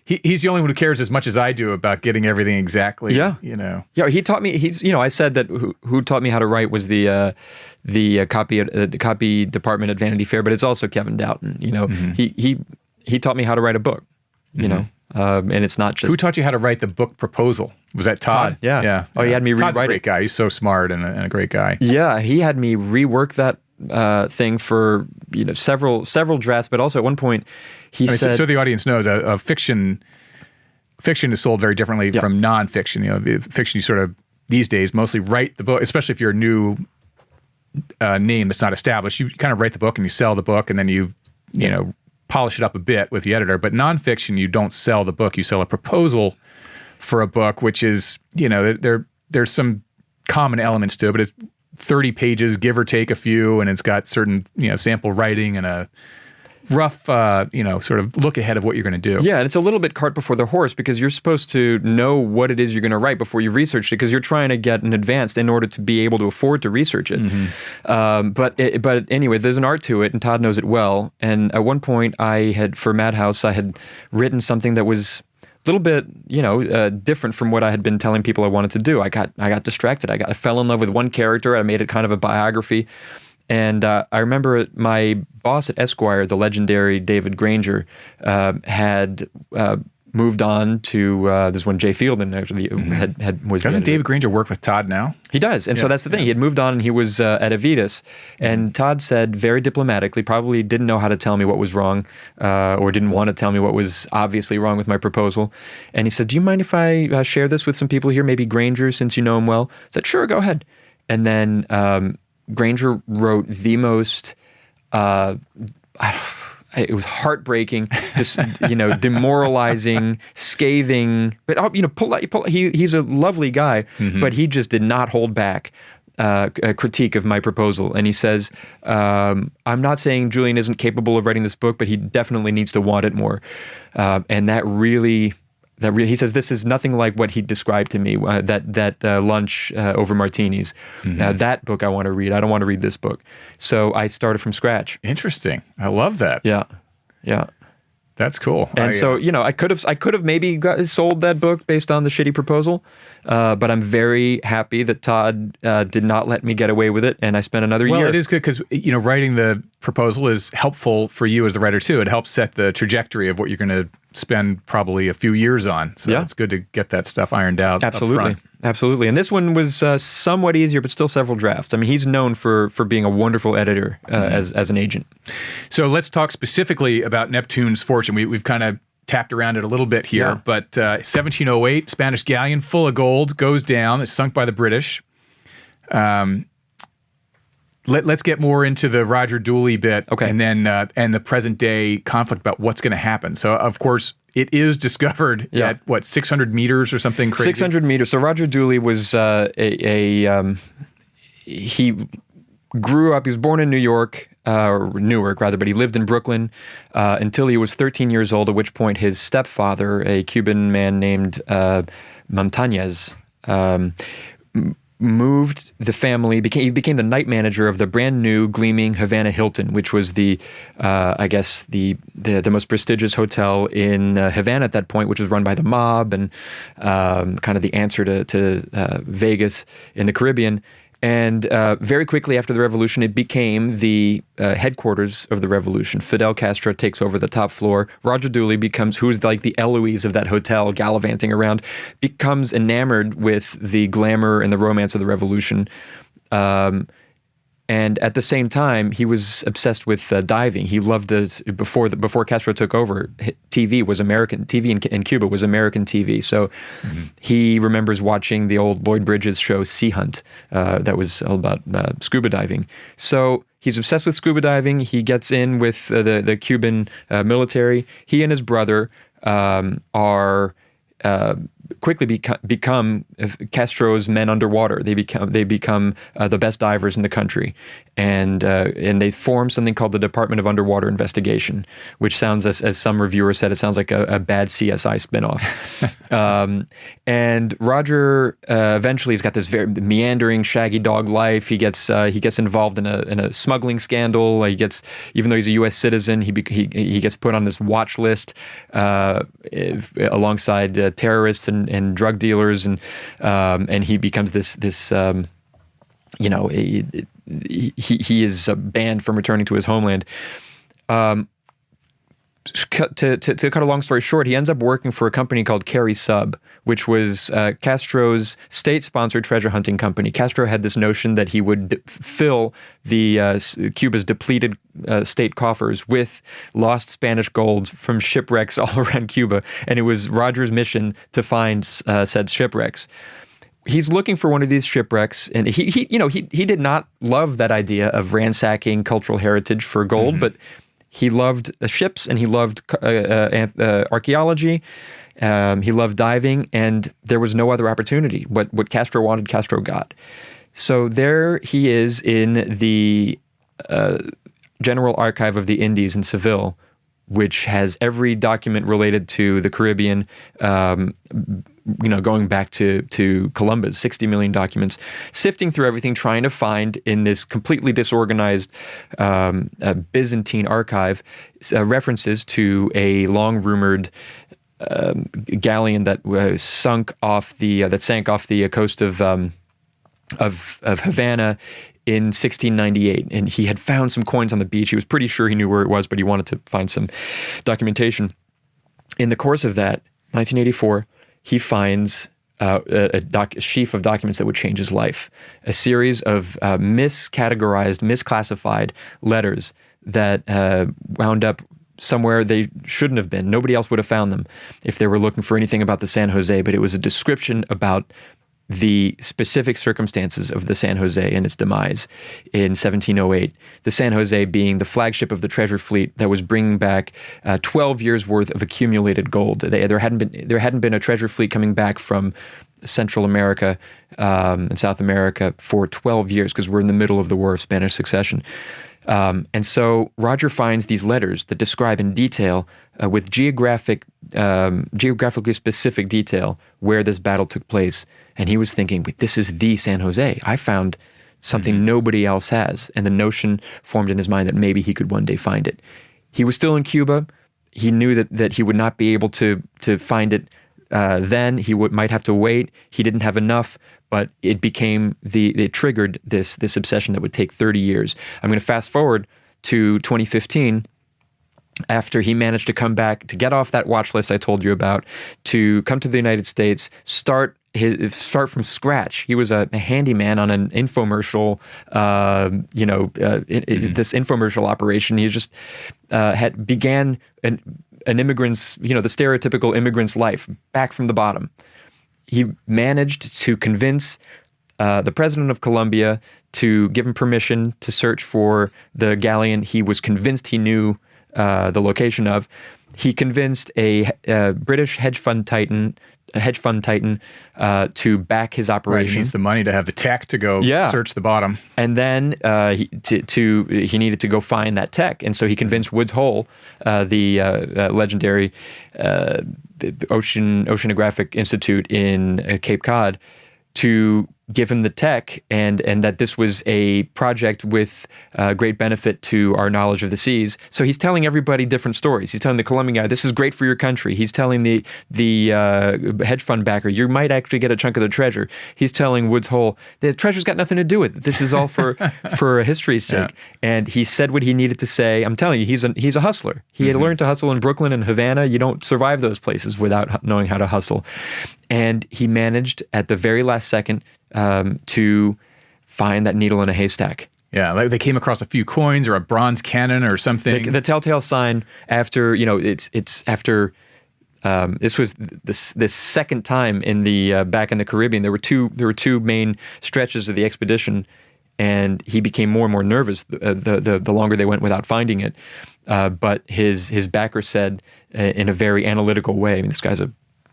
He's the only one who cares as much as I do about getting everything exactly. Yeah. Yeah. He taught me. I said that who taught me how to write was the copy department at Vanity Fair, but it's also Kevin Doughton. He taught me how to write a book. And it's not just. Who taught you how to write the book proposal? Was that Todd? Yeah. Oh, he had me rewrite it. Todd's a great guy. He's so smart and a great guy. Yeah, he had me rework that thing for several drafts, but also at one point he said. So the audience knows, fiction is sold very differently from nonfiction. Fiction, you sort of these days mostly write the book, especially if you're a new name that's not established. You kind of write the book and you sell the book, and then you polish it up a bit with the editor. But nonfiction, you don't sell the book; you sell a proposal for a book, which is there's some common elements to it, but it's 30 pages, give or take a few, and it's got certain sample writing and a rough sort of look ahead of what you're going to do. Yeah, and it's a little bit cart before the horse, because you're supposed to know what it is you're going to write before you've researched it, because you're trying to get an advanced in order to be able to afford to research it. But anyway, there's an art to it, and Todd knows it well. And at one point, for Madhouse, I had written something that was a little bit, different from what I had been telling people I wanted to do. I got distracted. I fell in love with one character. I made it kind of a biography. And I remember my boss at Esquire, the legendary David Granger, had moved on to this one. Jay Fielding actually was. Doesn't David Granger work with Todd now? He does, and so that's the thing. He had moved on, and he was at Avitas, and Todd said very diplomatically, probably didn't know how to tell me what was wrong, or didn't want to tell me what was obviously wrong with my proposal. And he said, "Do you mind if I share this with some people here? Maybe Granger, since you know him well." I said, "Sure, go ahead." And then Granger wrote the most. It was heartbreaking, demoralizing, scathing. But he's a lovely guy, but he just did not hold back a critique of my proposal. And he says, "I'm not saying Julian isn't capable of writing this book, but he definitely needs to want it more." And that really, he says, this is nothing like what he described to me. That lunch over martinis. That book I want to read. I don't want to read this book. So I started from scratch. Interesting. I love that. Yeah. That's cool. And I could have maybe sold that book based on the shitty proposal, but I'm very happy that Todd did not let me get away with it, and I spent another year. Well, it is good because writing the proposal is helpful for you as the writer too. It helps set the trajectory of what you're going to spend probably a few years on. So it's good to get that stuff ironed out. Absolutely. Up front. Absolutely. And this one was somewhat easier, but still several drafts. I mean, he's known for being a wonderful editor as an agent. So let's talk specifically about Neptune's fortune. We've kind of tapped around it a little bit here, but 1708, Spanish galleon full of gold goes down. It's sunk by the British. Let's get more into the Roger Dooley bit, and then and the present day conflict about what's going to happen. So, of course, it is discovered at 600 meters or something crazy. 600 meters. So Roger Dooley was he grew up. He was born in New York, or Newark rather, but he lived in Brooklyn until he was 13 years old. At which point, his stepfather, a Cuban man named Montañez, moved the family. He became the night manager of the brand new gleaming Havana Hilton, which was the most prestigious hotel in Havana at that point, which was run by the mob and kind of the answer to Vegas in the Caribbean. And very quickly after the revolution, it became the headquarters of the revolution. Fidel Castro takes over the top floor. Roger Dooley who's like the Eloise of that hotel, gallivanting around, becomes enamored with the glamour and the romance of the revolution. And at the same time, he was obsessed with diving. He loved before Castro took over. TV was American. TV in Cuba was American TV. So he remembers watching the old Lloyd Bridges show Sea Hunt, that was all about scuba diving. So he's obsessed with scuba diving. He gets in with the Cuban military. He and his brother are quickly become Castro's men underwater. They become the best divers in the country, and they form something called the Department of Underwater Investigation, which sounds, as some reviewer said, it sounds like a bad CSI spinoff. And Roger eventually has got this very meandering, shaggy dog life. He gets involved in a smuggling scandal. Even though he's a U.S. citizen, he gets put on this watch list alongside terrorists and drug dealers, and he becomes this he is banned from returning to his homeland. To cut a long story short, he ends up working for a company called Carry Sub, which was Castro's state-sponsored treasure hunting company. Castro had this notion that he would fill Cuba's depleted state coffers with lost Spanish gold from shipwrecks all around Cuba, and it was Roger's mission to find said shipwrecks. He's looking for one of these shipwrecks, and he did not love that idea of ransacking cultural heritage for gold, but he loved ships, and he loved archaeology. He loved diving, and there was no other opportunity. What Castro wanted, Castro got. So there he is in the General Archive of the Indies in Seville, which has every document related to the Caribbean, going back to Columbus, 60 million documents, sifting through everything, trying to find in this completely disorganized Byzantine archive references to a long-rumored galleon that sank off the coast of Havana in 1698, and he had found some coins on the beach. He was pretty sure he knew where it was, but he wanted to find some documentation. In the course of that, 1984, he finds a sheaf of documents that would change his life. A series of miscategorized, misclassified letters that wound up somewhere they shouldn't have been. Nobody else would have found them if they were looking for anything about the San Jose, but it was a description about the specific circumstances of the San Jose and its demise in 1708. The San Jose being the flagship of the treasure fleet that was bringing back 12 years worth of accumulated gold. There hadn't been a treasure fleet coming back from Central America and South America for 12 years because we're in the middle of the War of Spanish Succession. And so Roger finds these letters that describe in detail, with geographically specific detail, where this battle took place. And he was thinking, this is the San Jose. I found something nobody else has. And the notion formed in his mind that maybe he could one day find it. He was still in Cuba. He knew that he would not be able to find it then. He might have to wait. He didn't have enough. But it triggered this obsession that would take 30 years. I'm going to fast forward to 2015, after he managed to come back, to get off that watch list I told you about, to come to the United States, start from scratch. He was a handyman on an infomercial, this infomercial operation. He just began an immigrant's, the stereotypical immigrant's life, back from the bottom. He managed to convince the president of Colombia to give him permission to search for the galleon he was convinced he knew the location of. He convinced a British hedge fund titan to back his operation. Right, he needs the money to have the tech to go search the bottom. And then he needed to go find that tech. And so he convinced Woods Hole, the legendary Oceanographic Institute in Cape Cod, to give him the tech, and that this was a project with great benefit to our knowledge of the seas. So he's telling everybody different stories. He's telling the Colombian guy, this is great for your country. He's telling the hedge fund backer, you might actually get a chunk of the treasure. He's telling Woods Hole, the treasure's got nothing to do with it. This is all for history's sake. Yeah. And he said what he needed to say. I'm telling you, he's a hustler. He had learned to hustle in Brooklyn and Havana. You don't survive those places without knowing how to hustle. And he managed at the very last second to find that needle in a haystack. Yeah, like they came across a few coins or a bronze cannon or something. The telltale sign after, it's after, this was this second time in the back in the Caribbean. There were two main stretches of the expedition, and he became more and more nervous the longer they went without finding it. But his backer said in a very analytical way, I mean, this guy's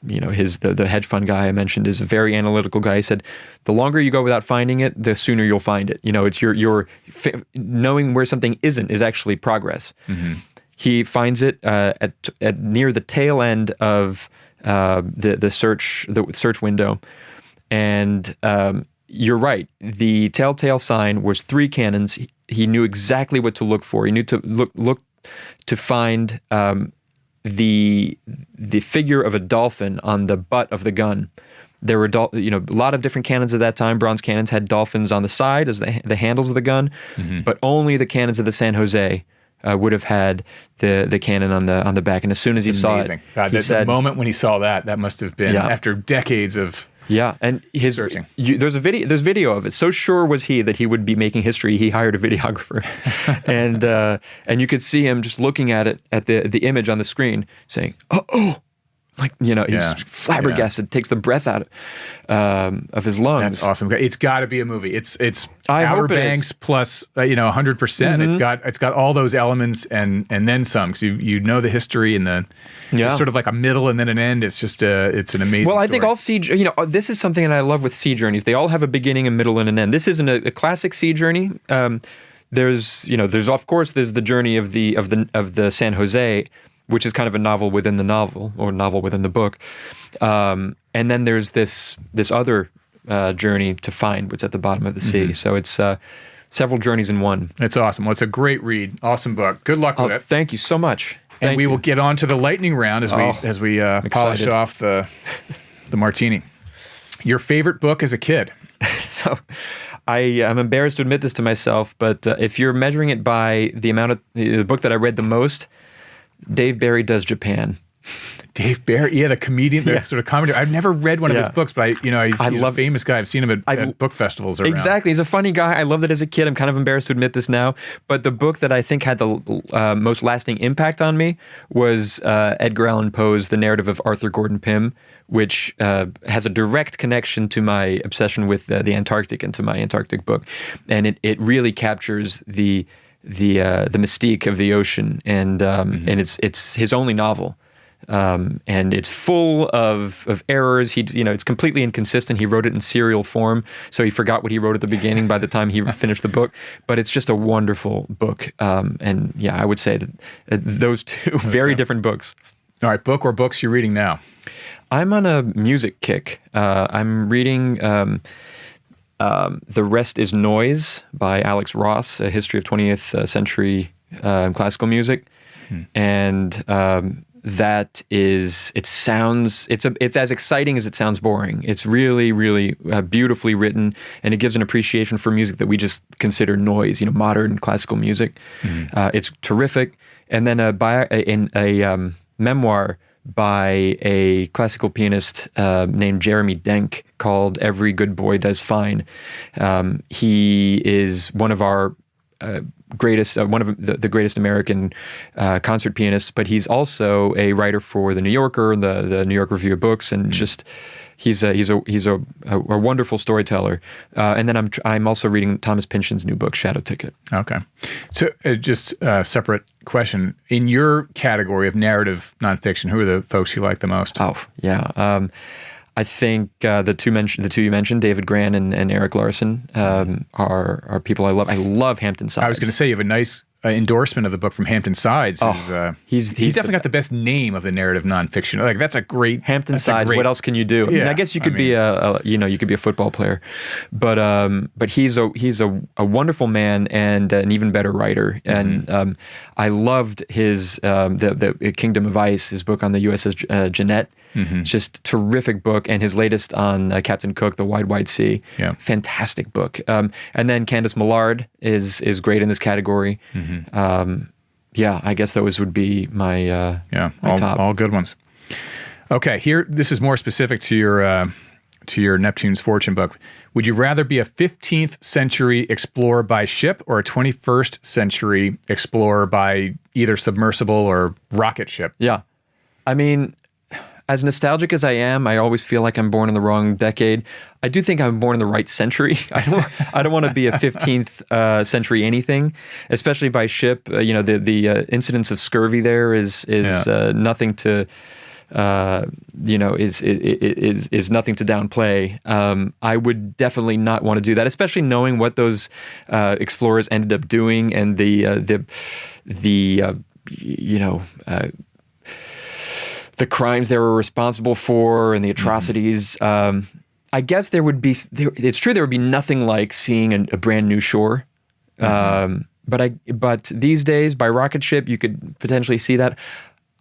the hedge fund guy I mentioned is a very analytical guy. He said, the longer you go without finding it, the sooner you'll find it. It's your knowing where something isn't is actually progress. Mm-hmm. He finds it at near the tail end of the search window, and you're right. The telltale sign was 3 cannons. He knew exactly what to look for. He knew to look to find the figure of a dolphin on the butt of the gun. There were a lot of different cannons at that time. Bronze cannons had dolphins on the side as the handles of the gun, but only the cannons of the San Jose would have had the cannon on the back. And as soon as he saw it, he said, the moment when he saw that must have been after decades of and his searching. There's video of it. So sure was he that he would be making history, he hired a videographer, and you could see him just looking at it, at the image on the screen, saying, "Oh." He's flabbergasted, takes the breath out of his lungs. That's awesome. It's got to be a movie. It's Outer Banks plus 100%. Mm-hmm. It's got all those elements and then some, because you know the history and it's sort of like a middle and then an end. It's just it's an amazing. Well, I story. think all sea this is something that I love with sea journeys. They all have a beginning, a middle, and an end. This isn't a classic sea journey. There's of course the journey of the San Jose, which is kind of a novel within the novel, or novel within the book. And then there's this other journey to find what's at the bottom of the sea. So it's several journeys in one. It's awesome. Well, it's a great read. Awesome book. Good luck with it. Thank you so much. And we will get on to the lightning round as we polish off the martini. Your favorite book as a kid? So I'm embarrassed to admit this to myself, but if you're measuring it by the amount of the book that I read the most, Dave Barry Does Japan. Dave Barry, the comedian, the sort of comedy. I've never read one of his books, but he's a famous guy. I've seen him at book festivals around. Exactly. He's a funny guy. I loved it as a kid. I'm kind of embarrassed to admit this now, but the book that I think had the most lasting impact on me was Edgar Allan Poe's The Narrative of Arthur Gordon Pym, which has a direct connection to my obsession with the Antarctic and to my Antarctic book. And it really captures the mystique of the ocean, and it's his only novel. And it's full of errors. It's completely inconsistent. He wrote it in serial form, so he forgot what he wrote at the beginning by the time he finished the book. But it's just a wonderful book. And I would say that those two very different books. All right, book or books you're reading now? I'm on a music kick. I'm reading The Rest is Noise by Alex Ross, a history of 20th century classical music. And it's as exciting as it sounds boring. It's really, really beautifully written, and it gives an appreciation for music that we just consider noise, modern classical music. It's terrific. And then a memoir by a classical pianist named Jeremy Denk called Every Good Boy Does Fine. He is one of our greatest, one of the greatest American concert pianists, but he's also a writer for The New Yorker and the New York Review of Books, and just he's a wonderful storyteller. And then I'm also reading Thomas Pynchon's new book, Shadow Ticket. Okay, so just a separate question: in your category of narrative nonfiction, who are the folks you like the most? Oh yeah. I think the two you mentioned, David Grann and Eric Larson, are people I love. I love Hampton Sides. I was going to say, you have a nice endorsement of the book from Hampton Sides. He's definitely got the best name of the narrative nonfiction. Like, that's a great Hampton Sides. What else can you do? I guess you could be you could be a football player, but he's a wonderful man and an even better writer. And I loved his the Kingdom of Ice, his book on the USS Jeanette. It's just a terrific book, and his latest on Captain Cook, The Wide, Wide Sea. Yeah. Fantastic book. And then Candace Millard is great in this category. I guess those would be my top. All good ones. Okay, this is more specific to your Neptune's Fortune book. Would you rather be a 15th century explorer by ship or a 21st century explorer by either submersible or rocket ship? Yeah. I mean, as nostalgic as I am, I always feel like I'm born in the wrong decade. I do think I'm born in the right century. I don't want to be a 15th century anything, especially by ship. The incidence of scurvy there is nothing to is nothing to downplay. I would definitely not want to do that, especially knowing what those explorers ended up doing and the crimes they were responsible for and the atrocities. I guess it's true there would be nothing like seeing a brand new shore. But these days by rocket ship, you could potentially see that.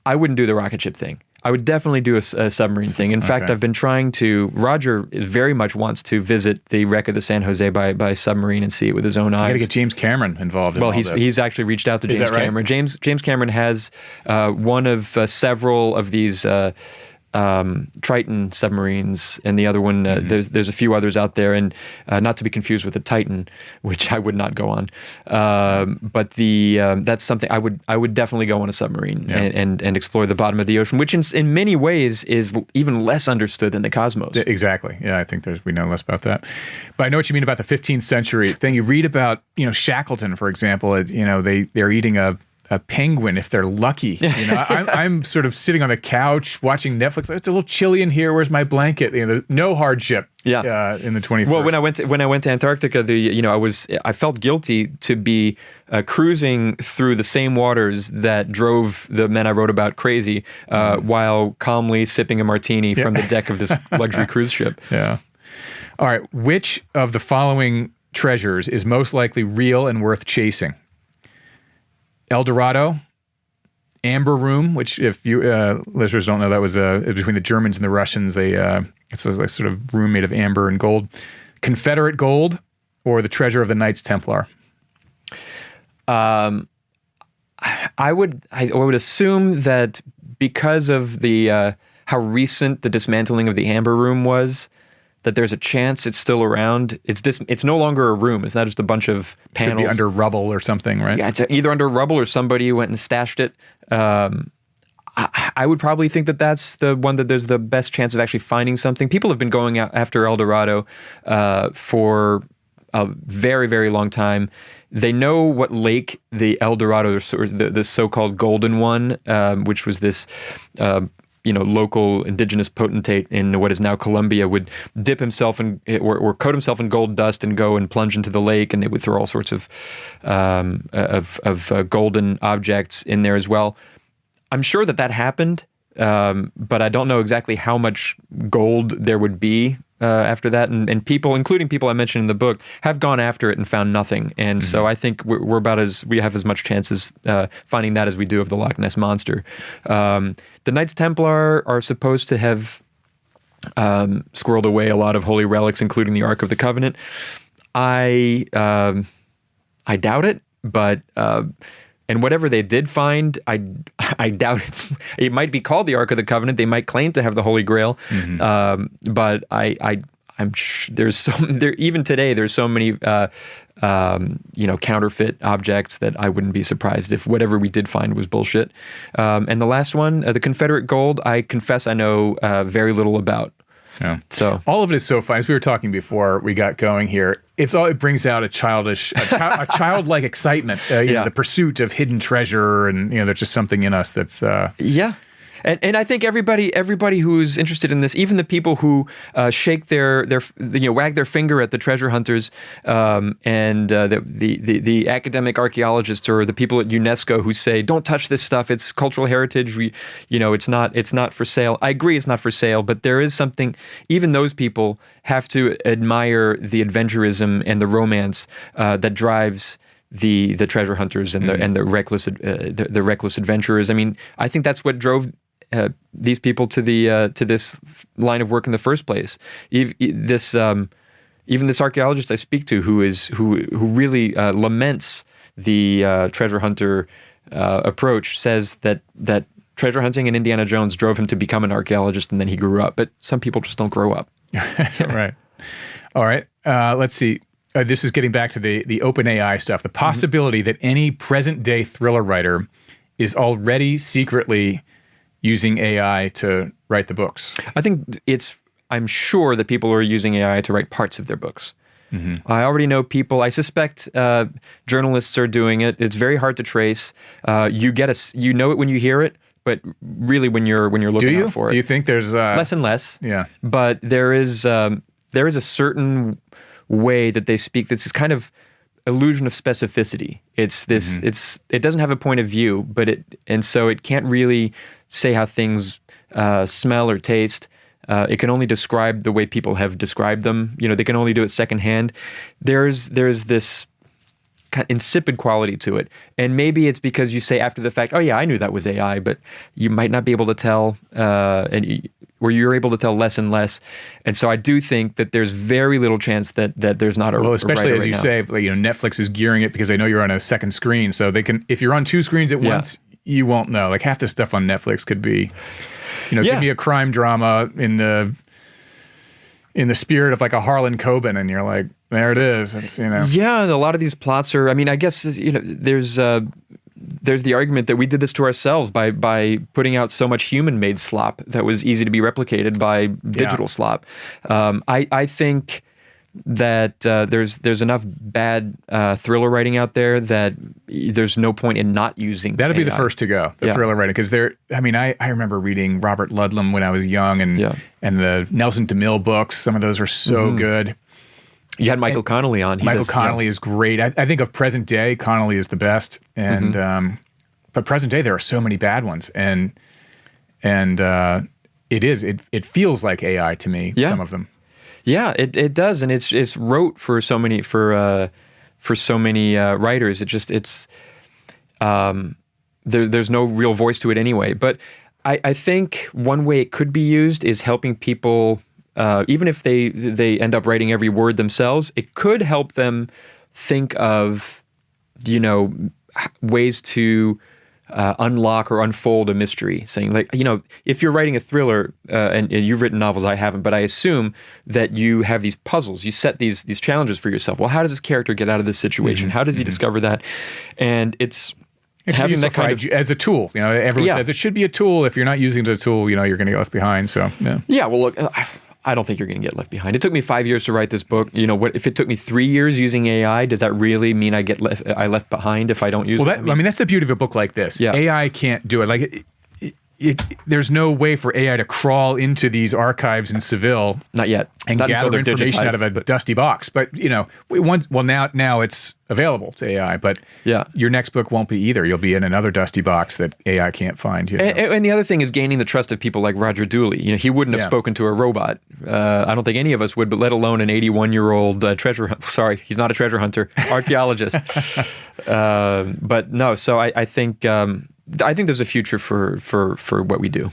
I wouldn't do the rocket ship thing. I would definitely do a submarine thing. In fact, I've been trying to. Roger very much wants to visit the wreck of the San Jose by submarine and see it with his own eyes. You got to get James Cameron involved. He's actually reached out to James Cameron. James Cameron has one of several of these Triton submarines, and the other one there's a few others out there, and not to be confused with the Titan, which I would not go on. But that's something I would definitely go on a submarine and explore the bottom of the ocean, which in many ways is even less understood than the cosmos. Exactly. Yeah, I think we know less about that. But I know what you mean about the 15th century thing. You read about Shackleton, for example. They're eating a penguin if they're lucky. I'm sort of sitting on the couch watching Netflix. It's a little chilly in here. Where's my blanket? No hardship. In the 21st. Well, when I went to Antarctica, I felt guilty to be cruising through the same waters that drove the men I wrote about crazy, while calmly sipping a martini from the deck of this luxury cruise ship. Yeah. All right. Which of the following treasures is most likely real and worth chasing? El Dorado, Amber Room, which if you listeners don't know, that was between the Germans and the Russians. It's a sort of room made of amber and gold. Confederate gold, or the treasure of the Knights Templar? I would assume that because of the how recent the dismantling of the Amber Room was, that there's a chance it's still around. It's no longer a room. It's not just a bunch of panels. Could be under rubble or something, right? Yeah, it's either under rubble or somebody went and stashed it. I would probably think that that's the one that there's the best chance of actually finding something. People have been going out after El Dorado for a very, very long time. They know what lake the El Dorado, or the so-called Golden One, which was this local indigenous potentate in what is now Colombia, would dip himself in or coat himself in gold dust and go and plunge into the lake, and they would throw all sorts of golden objects in there as well. I'm sure that happened, but I don't know exactly how much gold there would be after that. And people, including people I mentioned in the book, have gone after it and found nothing. And so I think we have as much chance as finding that as we do of the Loch Ness Monster. The Knights Templar are supposed to have squirreled away a lot of holy relics, including the Ark of the Covenant. I doubt it, but and whatever they did find, I doubt it might be called the Ark of the Covenant. They might claim to have the Holy Grail, but I'm sure even today there's so many counterfeit objects that I wouldn't be surprised if whatever we did find was bullshit. And the last one, the Confederate gold, I confess I know very little about. Yeah. So all of it is so fun. As we were talking before we got going here, it brings out a childlike excitement, the pursuit of hidden treasure, and there's just something in us that's And I think everybody who's interested in this, even the people who shake their wag their finger at the treasure hunters, and the academic archaeologists or the people at UNESCO who say don't touch this stuff, it's cultural heritage. It's not for sale. I agree, it's not for sale, but there is something. Even those people have to admire the adventurism and the romance that drives the treasure hunters and the reckless adventurers. I mean, I think that's what drove these people to this line of work in the first place. Even this archaeologist I speak to, who really laments the treasure hunter approach, says that treasure hunting and Indiana Jones drove him to become an archaeologist, and then he grew up. But some people just don't grow up. Right. All right. Let's see. This is getting back to the OpenAI stuff. The possibility that any present-day thriller writer is already secretly using AI to write the books. I'm sure that people are using AI to write parts of their books. I already know people. I suspect journalists are doing it. It's very hard to trace. You know it when you hear it, but really when you're looking out for it. Do you think there's less and less? Yeah. But there is a certain way that they speak. This is kind of illusion of specificity. It's this. It doesn't have a point of view, so it can't really say how things smell or taste. It can only describe the way people have described them. They can only do it secondhand. There's this kind of insipid quality to it, and maybe it's because you say after the fact, "Oh yeah, I knew that was AI," but you might not be able to tell, or you're able to tell less and less. And so I do think that there's very little chance that there's not a especially writer as you say, Netflix is gearing it because they know you're on a second screen, so they can. If you're on two screens at once, you won't know. Like half the stuff on Netflix could be, give me a crime drama in the spirit of like a Harlan Coben, and you're like, there it is. It's, Yeah, and a lot of these plots are. I mean, I guess there's the argument that we did this to ourselves by putting out so much human-made slop that was easy to be replicated by digital slop. I think that there's enough bad thriller writing out there that there's no point in not using That'd AI. be the first to go, the thriller writing, because I remember reading Robert Ludlum when I was young, and the Nelson DeMille books. Some of those are so good. You had Michael Connolly on. Michael Connolly is great. I think of present day, Connolly is the best, and but present day there are so many bad ones, and it feels like AI to me. Some of them. Yeah, it does, and it's rote for so many writers. There's no real voice to it anyway. But I think one way it could be used is helping people. Even if they end up writing every word themselves, it could help them think of ways to unlock or unfold a mystery, saying like, if you're writing a thriller, and you've written novels, I haven't, but I assume that you have these puzzles, you set these challenges for yourself. Well, how does this character get out of this situation? How does he discover that? And it's having that kind of as a tool. Everyone says it should be a tool. If you're not using it as a tool, you're going to get left behind. So yeah. Well, look, I don't think you're going to get left behind. It took me 5 years to write this book. What if it took me 3 years using AI? Does that really mean I left behind if I don't use it? Well, that's the beauty of a book like this. Yeah. AI can't do it. Like there's no way for AI to crawl into these archives in Seville. Not yet. And Not gather information out of a dusty box. But now it's available to AI. But your next book won't be either. You'll be in another dusty box that AI can't find. And the other thing is gaining the trust of people like Roger Dooley. He wouldn't have spoken to a robot. I don't think any of us would, but let alone an 81-year-old treasure hunter. Sorry, he's not a treasure hunter, archaeologist. But no, so I think there's a future for what we do.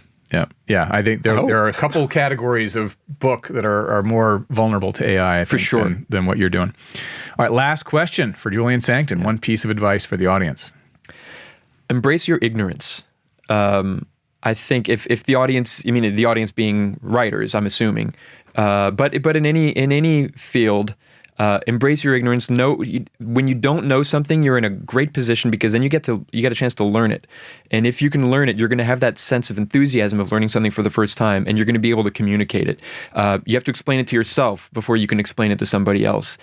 Yeah. I think there are a couple categories of book that are more vulnerable to AI, for sure, than what you're doing. All right, last question for Julian Sancton. One piece of advice for the audience. Embrace your ignorance. I think if the audience, the audience being writers, I'm assuming, but in any field. Embrace your ignorance. When you don't know something, you're in a great position because then you get a chance to learn it. And if you can learn it, you're going to have that sense of enthusiasm of learning something for the first time, and you're going to be able to communicate it. You have to explain it to yourself before you can explain it to somebody else.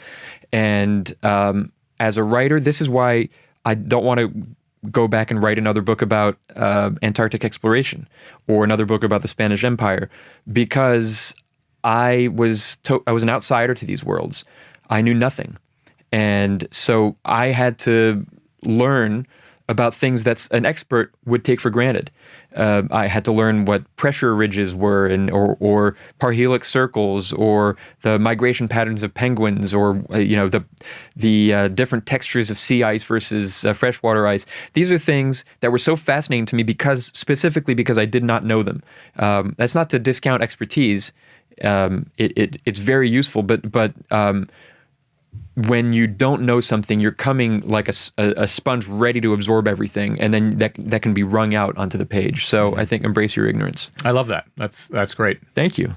And as a writer, this is why I don't want to go back and write another book about Antarctic exploration or another book about the Spanish Empire, because I was an outsider to these worlds. I knew nothing. And so I had to learn about things that an expert would take for granted. I had to learn what pressure ridges were, or parhelix circles, or the migration patterns of penguins, or the different textures of sea ice versus freshwater ice. These are things that were so fascinating to me specifically because I did not know them. That's not to discount expertise. It's very useful, but when you don't know something, you're coming like a sponge ready to absorb everything, and then that can be wrung out onto the page. So I think embrace your ignorance. I love that. That's great. Thank you.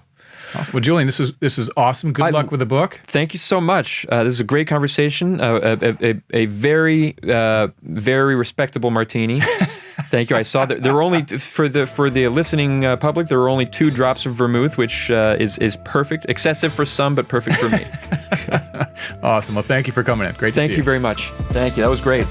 Awesome. Well, Julian, this is awesome. Good luck with the book. Thank you so much. This is a great conversation. A very very respectable martini. Thank you. I saw that there were only for the listening public. There were only 2 drops of vermouth, which is perfect. Excessive for some, but perfect for me. Awesome. Well, thank you for coming in. Great to see you. Thank you very much. Thank you. That was great.